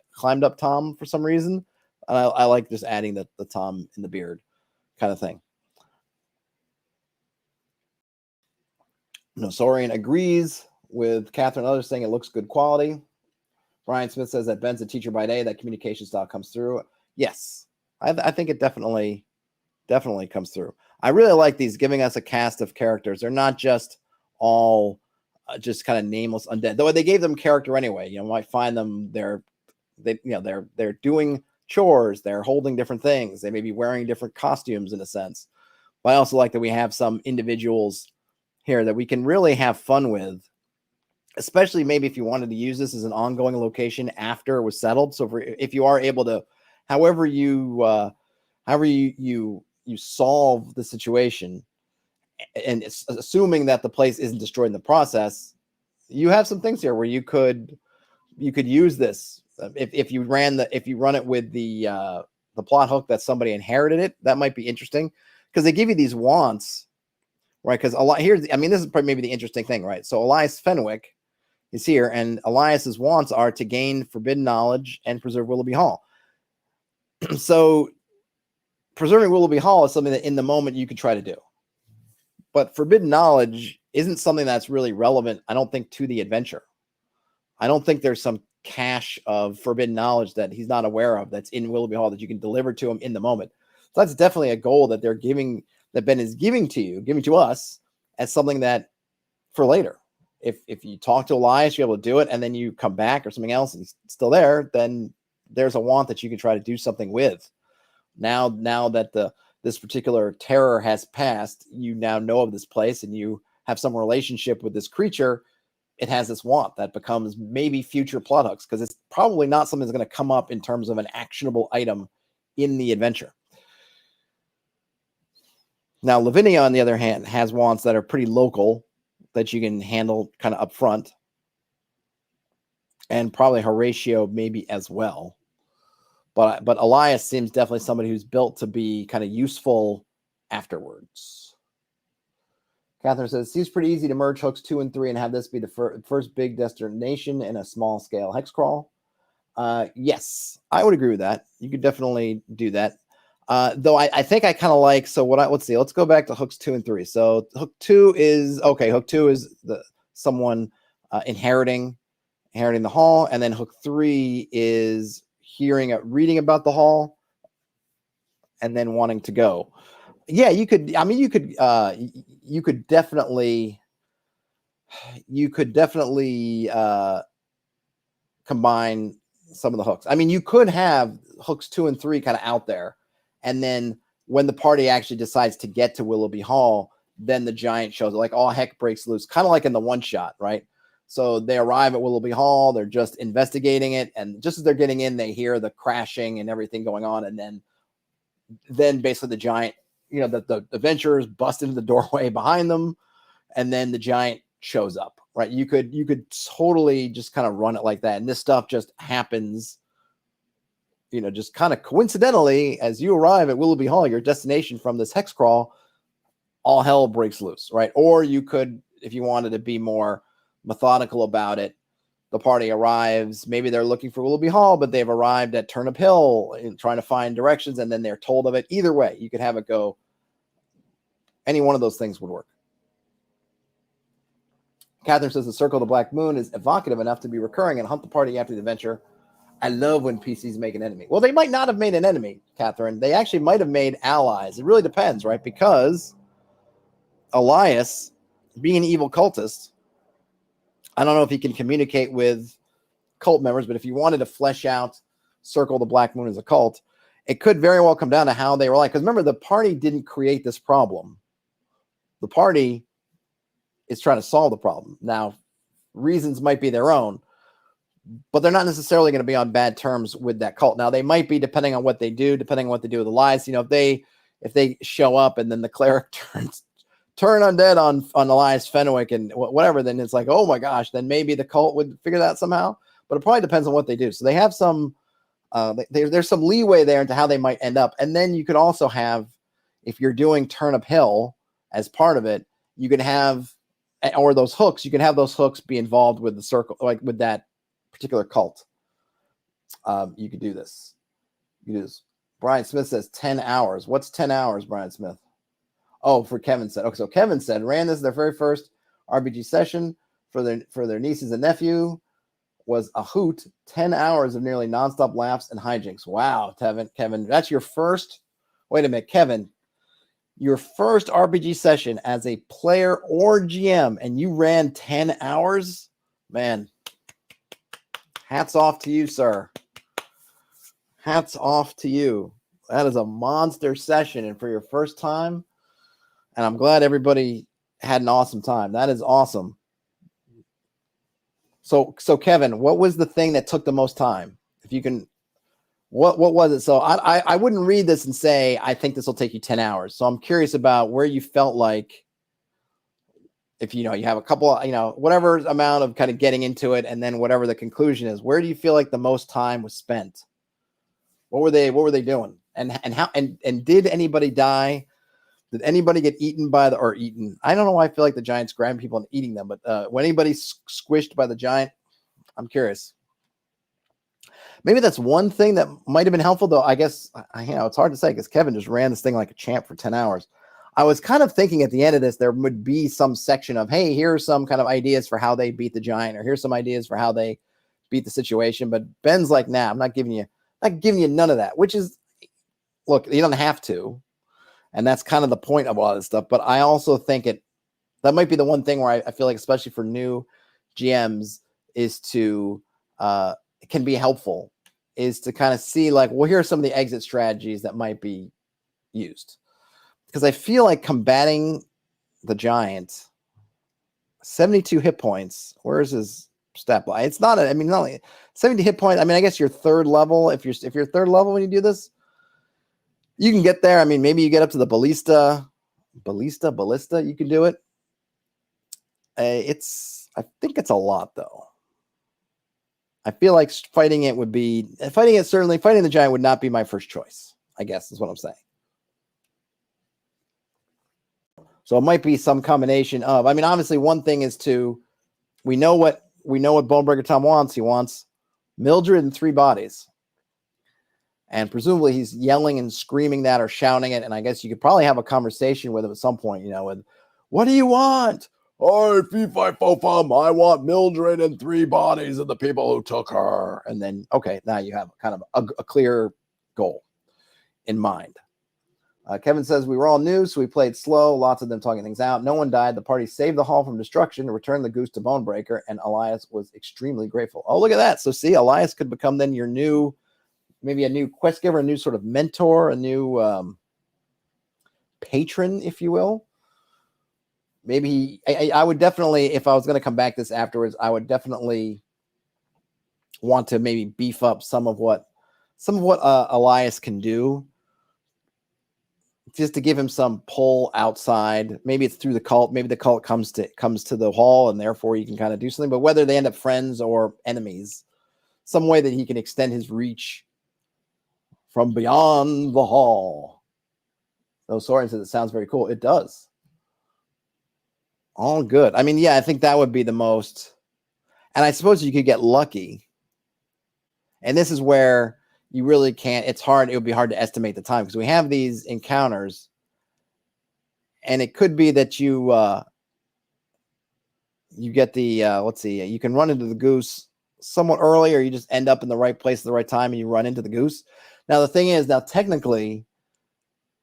Tom for some reason. I like just adding the Tom in the beard kind of thing. Nosorian agrees with Catherine and others, saying it looks good quality. Brian Smith says that Ben's a teacher by day, that communication style comes through. Yes, I think it definitely comes through. I really like these, giving us a cast of characters. They're not just all just kind of nameless undead, though they gave them character anyway. You might find them they're doing chores, they're holding different things, they may be wearing different costumes in a sense. But I also like that we have some individuals here that we can really have fun with, especially maybe if you wanted to use this as an ongoing location after it was settled. So if you are able to, however you solve the situation, and assuming that the place isn't destroyed in the process, you have some things here where you could use this. If you run it with the plot hook that somebody inherited it, that might be interesting, because they give you these wants, right? Because this is probably maybe the interesting thing, right? So Elias Fenwick is here, and Elias's wants are to gain forbidden knowledge and preserve Willowby Hall. So preserving Willowby Hall is something that in the moment you could try to do, but forbidden knowledge isn't something that's really relevant, I don't think, to the adventure. I don't think there's some cache of forbidden knowledge that he's not aware of that's in Willowby Hall that you can deliver to him in the moment. So that's definitely a goal that they're giving, that Ben is giving to us as something that for later. If you talk to Elias, you're able to do it, and then you come back or something else and he's still there, then there's a want that you can try to do something with. Now that this particular terror has passed, you now know of this place, and you have some relationship with this creature, it has this want that becomes maybe future plot hooks, because it's probably not something that's going to come up in terms of an actionable item in the adventure. Now, Lavinia, on the other hand, has wants that are pretty local that you can handle kind of up front. And probably Horatio maybe as well. But Elias seems definitely somebody who's built to be kind of useful afterwards. Catherine says, it seems pretty easy to merge hooks 2 and 3 and have this be the first big destination in a small-scale hex crawl. Yes, I would agree with that. You could definitely do that. Though I think I kind of like, so let's see, let's go back to hooks 2 and 3. So hook 2 is, okay, hook 2 is someone inheriting the hall, and then hook 3 is reading about the hall and then wanting to go. Yeah, you could definitely combine some of the hooks. I mean, you could have hooks 2 and 3 kind of out there, and then when the party actually decides to get to Willowby Hall, then the giant shows, like all heck breaks loose, kind of like in the one shot, right? So they arrive at Willowby Hall, they're just investigating it, and just as they're getting in, they hear the crashing and everything going on, and then basically the giant, the adventurers bust into the doorway behind them, and then the giant shows up, right? You could totally just kind of run it like that, and this stuff just happens, just kind of coincidentally, as you arrive at Willowby Hall, your destination from this hex crawl, all hell breaks loose, right? Or you could, if you wanted to be more methodical about it, the party arrives, maybe they're looking for Willowby Hall, but they've arrived at Turnip Hill and trying to find directions, and then they're told of it. Either way, you could have it go. Any one of those things would work. Catherine says the Circle of the Black Moon is evocative enough to be recurring and hunt the party after the adventure. I love when PCs make an enemy. Well, they might not have made an enemy, Catherine. They actually might have made allies. It really depends, right? Because Elias, being an evil cultist, I don't know if he can communicate with cult members, but if you wanted to flesh out Circle of the Black Moon as a cult, it could very well come down to how they were like. Because remember, the party didn't create this problem. The party is trying to solve the problem. Now, reasons might be their own, but they're not necessarily going to be on bad terms with that cult. Now, they might be, depending on what they do, depending on what they do with the lies. If they show up and then the cleric turn undead on Elias Fenwick and whatever, then it's like, oh my gosh, then maybe the cult would figure that somehow. But it probably depends on what they do. So they have some, there's some leeway there into how they might end up. And then you could also have, if you're doing Turnip Hill as part of it, you can have, or those hooks, you can have those hooks be involved with the circle, like with that particular cult. You could do this. You could do this. Brian Smith says 10 hours. What's 10 hours, Brian Smith? Oh, for Kevin said. Okay, so Kevin said ran this their very first RPG session for their nieces and nephew. Was a hoot. 10 hours of nearly nonstop laughs and hijinks. Wow, Kevin, that's your first. Wait a minute, Kevin. Your first RPG session as a player or GM, and you ran 10 hours? Man, hats off to you, sir. Hats off to you. That is a monster session, and for your first time, and I'm glad everybody had an awesome time. That is awesome. So Kevin, what was the thing that took the most time? If you can, what was it? So I wouldn't read this and say, I think this will take you 10 hours. So I'm curious about where you felt like, if you have a couple, whatever amount of kind of getting into it, and then whatever the conclusion is, where do you feel like the most time was spent? What were they doing? And how, and did anybody die? Did anybody get eaten eaten? I don't know why I feel like the giant's grabbing people and eating them, but when anybody's squished by the giant, I'm curious. Maybe that's one thing that might have been helpful, though. I guess, it's hard to say because Kevin just ran this thing like a champ for 10 hours. I was kind of thinking at the end of this, there would be some section of, hey, here are some kind of ideas for how they beat the giant, or here's some ideas for how they beat the situation. But Ben's like, nah, I'm not giving you none of that, which is, look, you don't have to. And that's kind of the point of all this stuff. But I also think that might be the one thing where I feel like, especially for new GMs, is to, it can be helpful, is to kind of see like, well, here are some of the exit strategies that might be used. Because I feel like combating the giant 72 hit points. Where's his stat block? It's not. I mean, not only 70 hit points. I mean, I guess you're third level. If you're third level when you do this, you can get there. I mean, maybe you get up to the ballista. You can do it. I think it's a lot though. I feel like fighting the giant would not be my first choice, I guess is what I'm saying. So it might be some combination of, I mean, obviously one thing is we know what Bonebreaker Tom wants. He wants Mildred and 3 bodies. And presumably he's yelling and screaming that or shouting it. And I guess you could probably have a conversation with him at some point, with, what do you want? Oh, fee, fi, fo, fum. I want Mildred and 3 bodies of the people who took her. And then, okay, now you have kind of a clear goal in mind. Kevin says, we were all new, so we played slow. Lots of them talking things out. No one died. The party saved the hall from destruction and returned the goose to Bonebreaker, and Elias was extremely grateful. Oh, look at that. So see, Elias could become then your new, maybe a new quest giver, a new sort of mentor, a new patron, if you will. Maybe I would definitely, if I was going to come back this afterwards, I would definitely want to maybe beef up some of what Elias can do, just to give him some pull outside. Maybe it's through the cult. Maybe the cult comes to the hall, and therefore you can kind of do something. But whether they end up friends or enemies, some way that he can extend his reach from beyond the hall. So Soren says it sounds very cool. It does. All good. I mean, yeah, I think that would be the most. And I suppose you could get lucky. And this is where you really can't. It's hard. It would be hard to estimate the time because we have these encounters, and it could be that you get the let's see. You can run into the goose somewhat early, or you just end up in the right place at the right time and you run into the goose. Now the thing is, technically,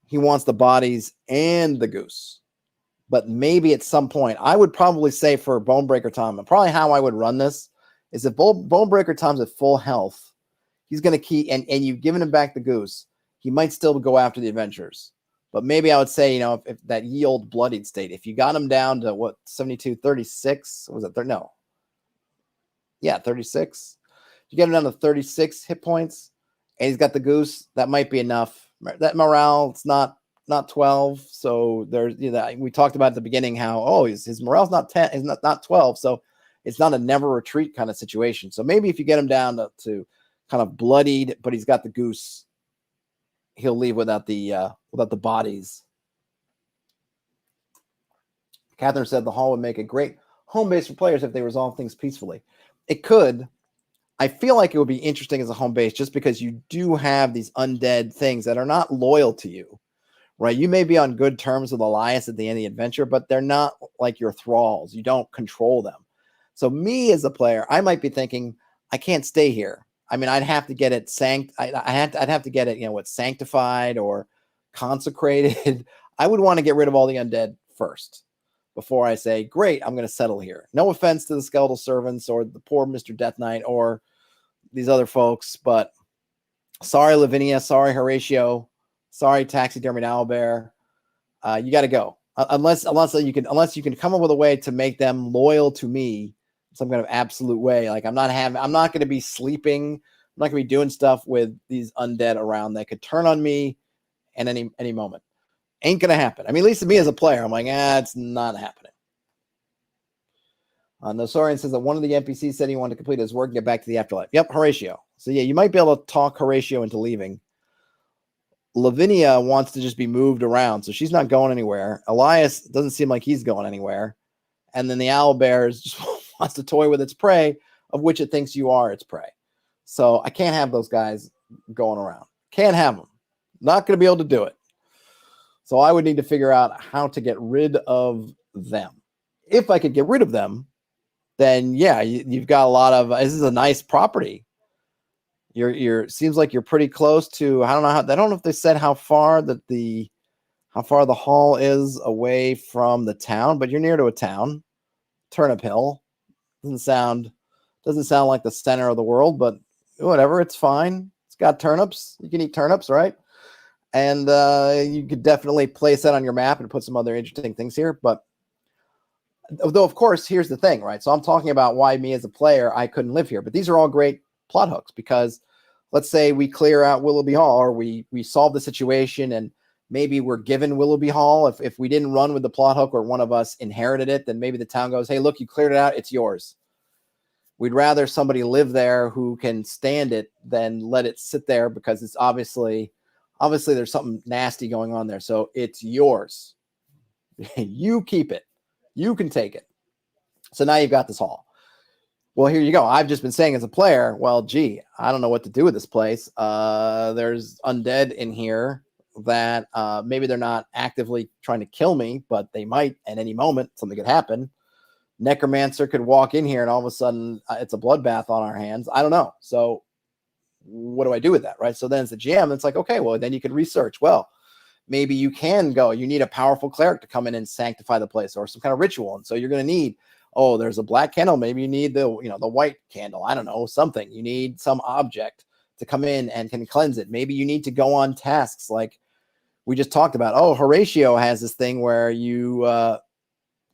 he wants the bodies and the goose, but maybe at some point, I would probably say for Bonebreaker Tom, and probably how I would run this is if Bonebreaker Tom's at full health. He's going to keep, and you've given him back the goose. He might still go after the adventurers. But maybe I would say, if that ye old bloodied state, if you got him down to what, 72, 36, what was it? No. Yeah, 36. If you get him down to 36 hit points and he's got the goose, that might be enough. That morale, it's not 12. So there's, we talked about at the beginning how, his morale's not 10, is not 12. So it's not a never retreat kind of situation. So maybe if you get him down to kind of bloodied, but he's got the goose, he'll leave without the bodies. Catherine said the hall would make a great home base for players if they resolve things peacefully. It could. I feel like it would be interesting as a home base just because you do have these undead things that are not loyal to you, right? You may be on good terms with Elias at the end of the adventure, but they're not like your thralls. You don't control them. So me as a player, I might be thinking, I can't stay here. I mean, I'd have to get it I'd have to get it, sanctified or consecrated. I would want to get rid of all the undead first before I say, great, I'm going to settle here. No offense to the skeletal servants or the poor Mr. Death Knight or these other folks, but sorry, Lavinia, sorry, Horatio, sorry, Taxidermied Owlbear. You got to go unless you can come up with a way to make them loyal to me. Some kind of absolute way. Like I'm not going to be sleeping. I'm not going to be doing stuff with these undead around that could turn on me at any moment. Ain't going to happen. I mean, at least to me as a player, I'm like, it's not happening. Nosorian says that one of the NPCs said he wanted to complete his work and get back to the afterlife. Yep, Horatio. So yeah, you might be able to talk Horatio into leaving. Lavinia wants to just be moved around, so she's not going anywhere. Elias doesn't seem like he's going anywhere. And then the owlbear just wants to toy with its prey, of which it thinks you are its prey. So I can't have those guys going around. Can't have them. Not going to be able to do it. So I would need to figure out how to get rid of them. If I could get rid of them, then yeah, you've got a lot of. This is a nice property. Seems like you're pretty close to. I don't know if they said how far the hall is away from the town, but you're near to a town. Turnip Hill doesn't sound like the center of the world, but whatever, it's fine. It's got turnips. You can eat turnips, right? And you could definitely place that on your map and put some other interesting things here. But Though, of course, here's the thing, right? So I'm talking about why me as a player, I couldn't live here. But these are all great plot hooks because let's say we clear out Willowby Hall or we solve the situation and maybe we're given Willowby Hall. If we didn't run with the plot hook or one of us inherited it, then maybe the town goes, hey, look, you cleared it out. It's yours. We'd rather somebody live there who can stand it than let it sit there because it's obviously there's something nasty going on there. So it's yours. You keep it. You can take it. So now you've got this hall. Well, here you go. I've just been saying as a player, well, gee, I don't know what to do with this place. There's undead in here that maybe they're not actively trying to kill me, but they might at any moment. Something could happen. Necromancer could walk in here and all of a sudden it's a bloodbath on our hands. I don't know. So what do I do with that, right? So then as the GM, it's like, okay, well, then you can research. Well, maybe you can go. You need a powerful cleric to come in and sanctify the place or some kind of ritual. And so you're going to need, oh, there's a black candle. Maybe you need the white candle. I don't know, something. You need some object to come in and can cleanse it. Maybe you need to go on tasks like we just talked about. Oh, Horatio has this thing where you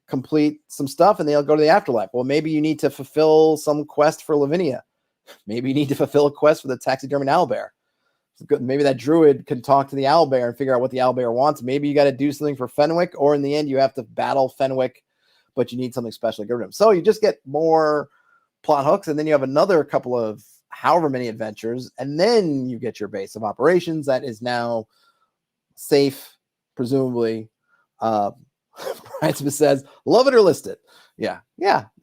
complete some stuff and they'll go to the afterlife. Well, maybe you need to fulfill some quest for Lavinia. Maybe you need to fulfill a quest for the taxidermied owlbear. Maybe that druid can talk to the owlbear and figure out what the owlbear wants. Maybe you got to do something for Fenwick, or in the end, you have to battle Fenwick, but you need something special to get rid of him. So you just get more plot hooks, and then you have another couple of however many adventures, and then you get your base of operations that is now safe, presumably. Brian Smith says, love it or list it. Yeah,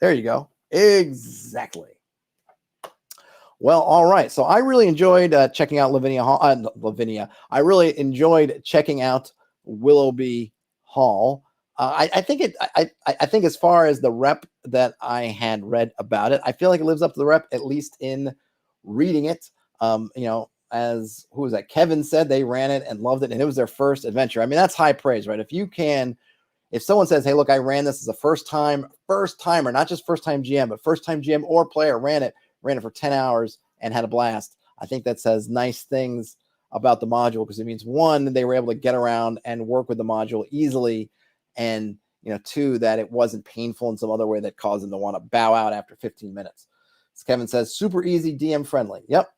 there you go. Exactly. Well, all right. So I really enjoyed checking out Lavinia Hall. I really enjoyed checking out Willowby Hall. I think I think as far as the rep that I had read about it, I feel like it lives up to the rep, at least in reading it. As who was that? Kevin said they ran it and loved it, and it was their first adventure. I mean, that's high praise, right? If someone says, hey, look, I ran this as a first timer, not just first time GM, but first time GM or player ran it for 10 hours and had a blast. I think that says nice things about the module because it means one, they were able to get around and work with the module easily. And, two, that it wasn't painful in some other way that caused them to want to bow out after 15 minutes. As Kevin says, super easy, DM friendly. Yep,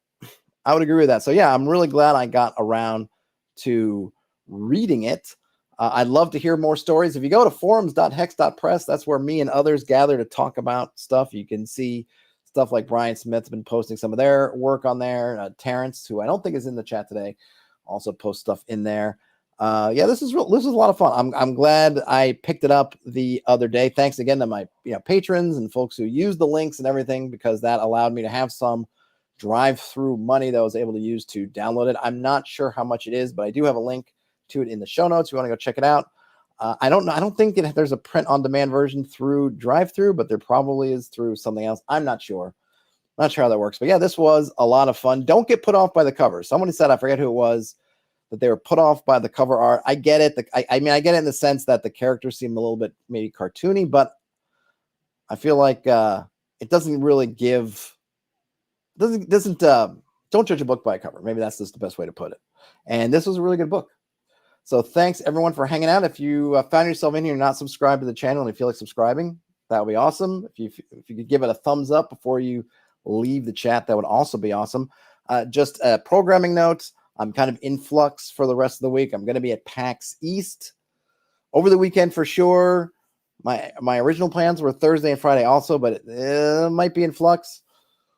I would agree with that. So yeah, I'm really glad I got around to reading it. I'd love to hear more stories. If you go to forums.hex.press, that's where me and others gather to talk about stuff. You can see stuff like Brian Smith's been posting some of their work on there. Terrence, who I don't think is in the chat today, also posts stuff in there. This is a lot of fun. I'm glad I picked it up the other day. Thanks again to my patrons and folks who use the links and everything, because that allowed me to have some drive-through money that I was able to use to download it. I'm not sure how much it is, but I do have a link to it in the show notes. You want to go check it out. I don't know. I don't think there's a print-on-demand version through drive-through, but there probably is through something else. I'm not sure. Not sure how that works. But yeah, this was a lot of fun. Don't get put off by the cover. Someone said, I forget who it was, that they were put off by the cover art. I get it. I get it in the sense that the characters seem a little bit maybe cartoony, but I feel like it doesn't really give. Don't judge a book by a cover. Maybe that's just the best way to put it. And this was a really good book. So thanks everyone for hanging out. If you found yourself in here and not subscribed to the channel and you feel like subscribing, that would be awesome. If you could give it a thumbs up before you leave the chat, that would also be awesome. Just a programming note. I'm kind of in flux for the rest of the week. I'm going to be at PAX East over the weekend for sure. My original plans were Thursday and Friday also, but it might be in flux.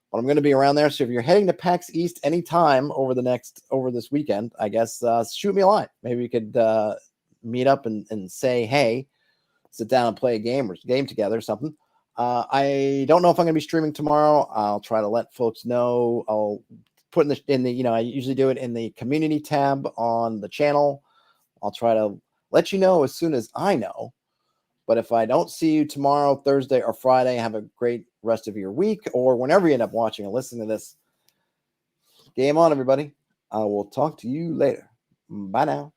But I'm going to be around there. So if you're heading to PAX East anytime over this weekend, I guess, shoot me a line. Maybe we could meet up and say, hey, sit down and play a game together or something. I don't know if I'm going to be streaming tomorrow. I'll try to let folks know. I'll put in the I usually do it in the community tab on the channel. I'll try to let you know as soon as I know. But if I don't see you tomorrow, Thursday, or Friday, have a great rest of your week, or whenever you end up watching or listening to this. Game on, everybody. I will talk to you later. Bye now.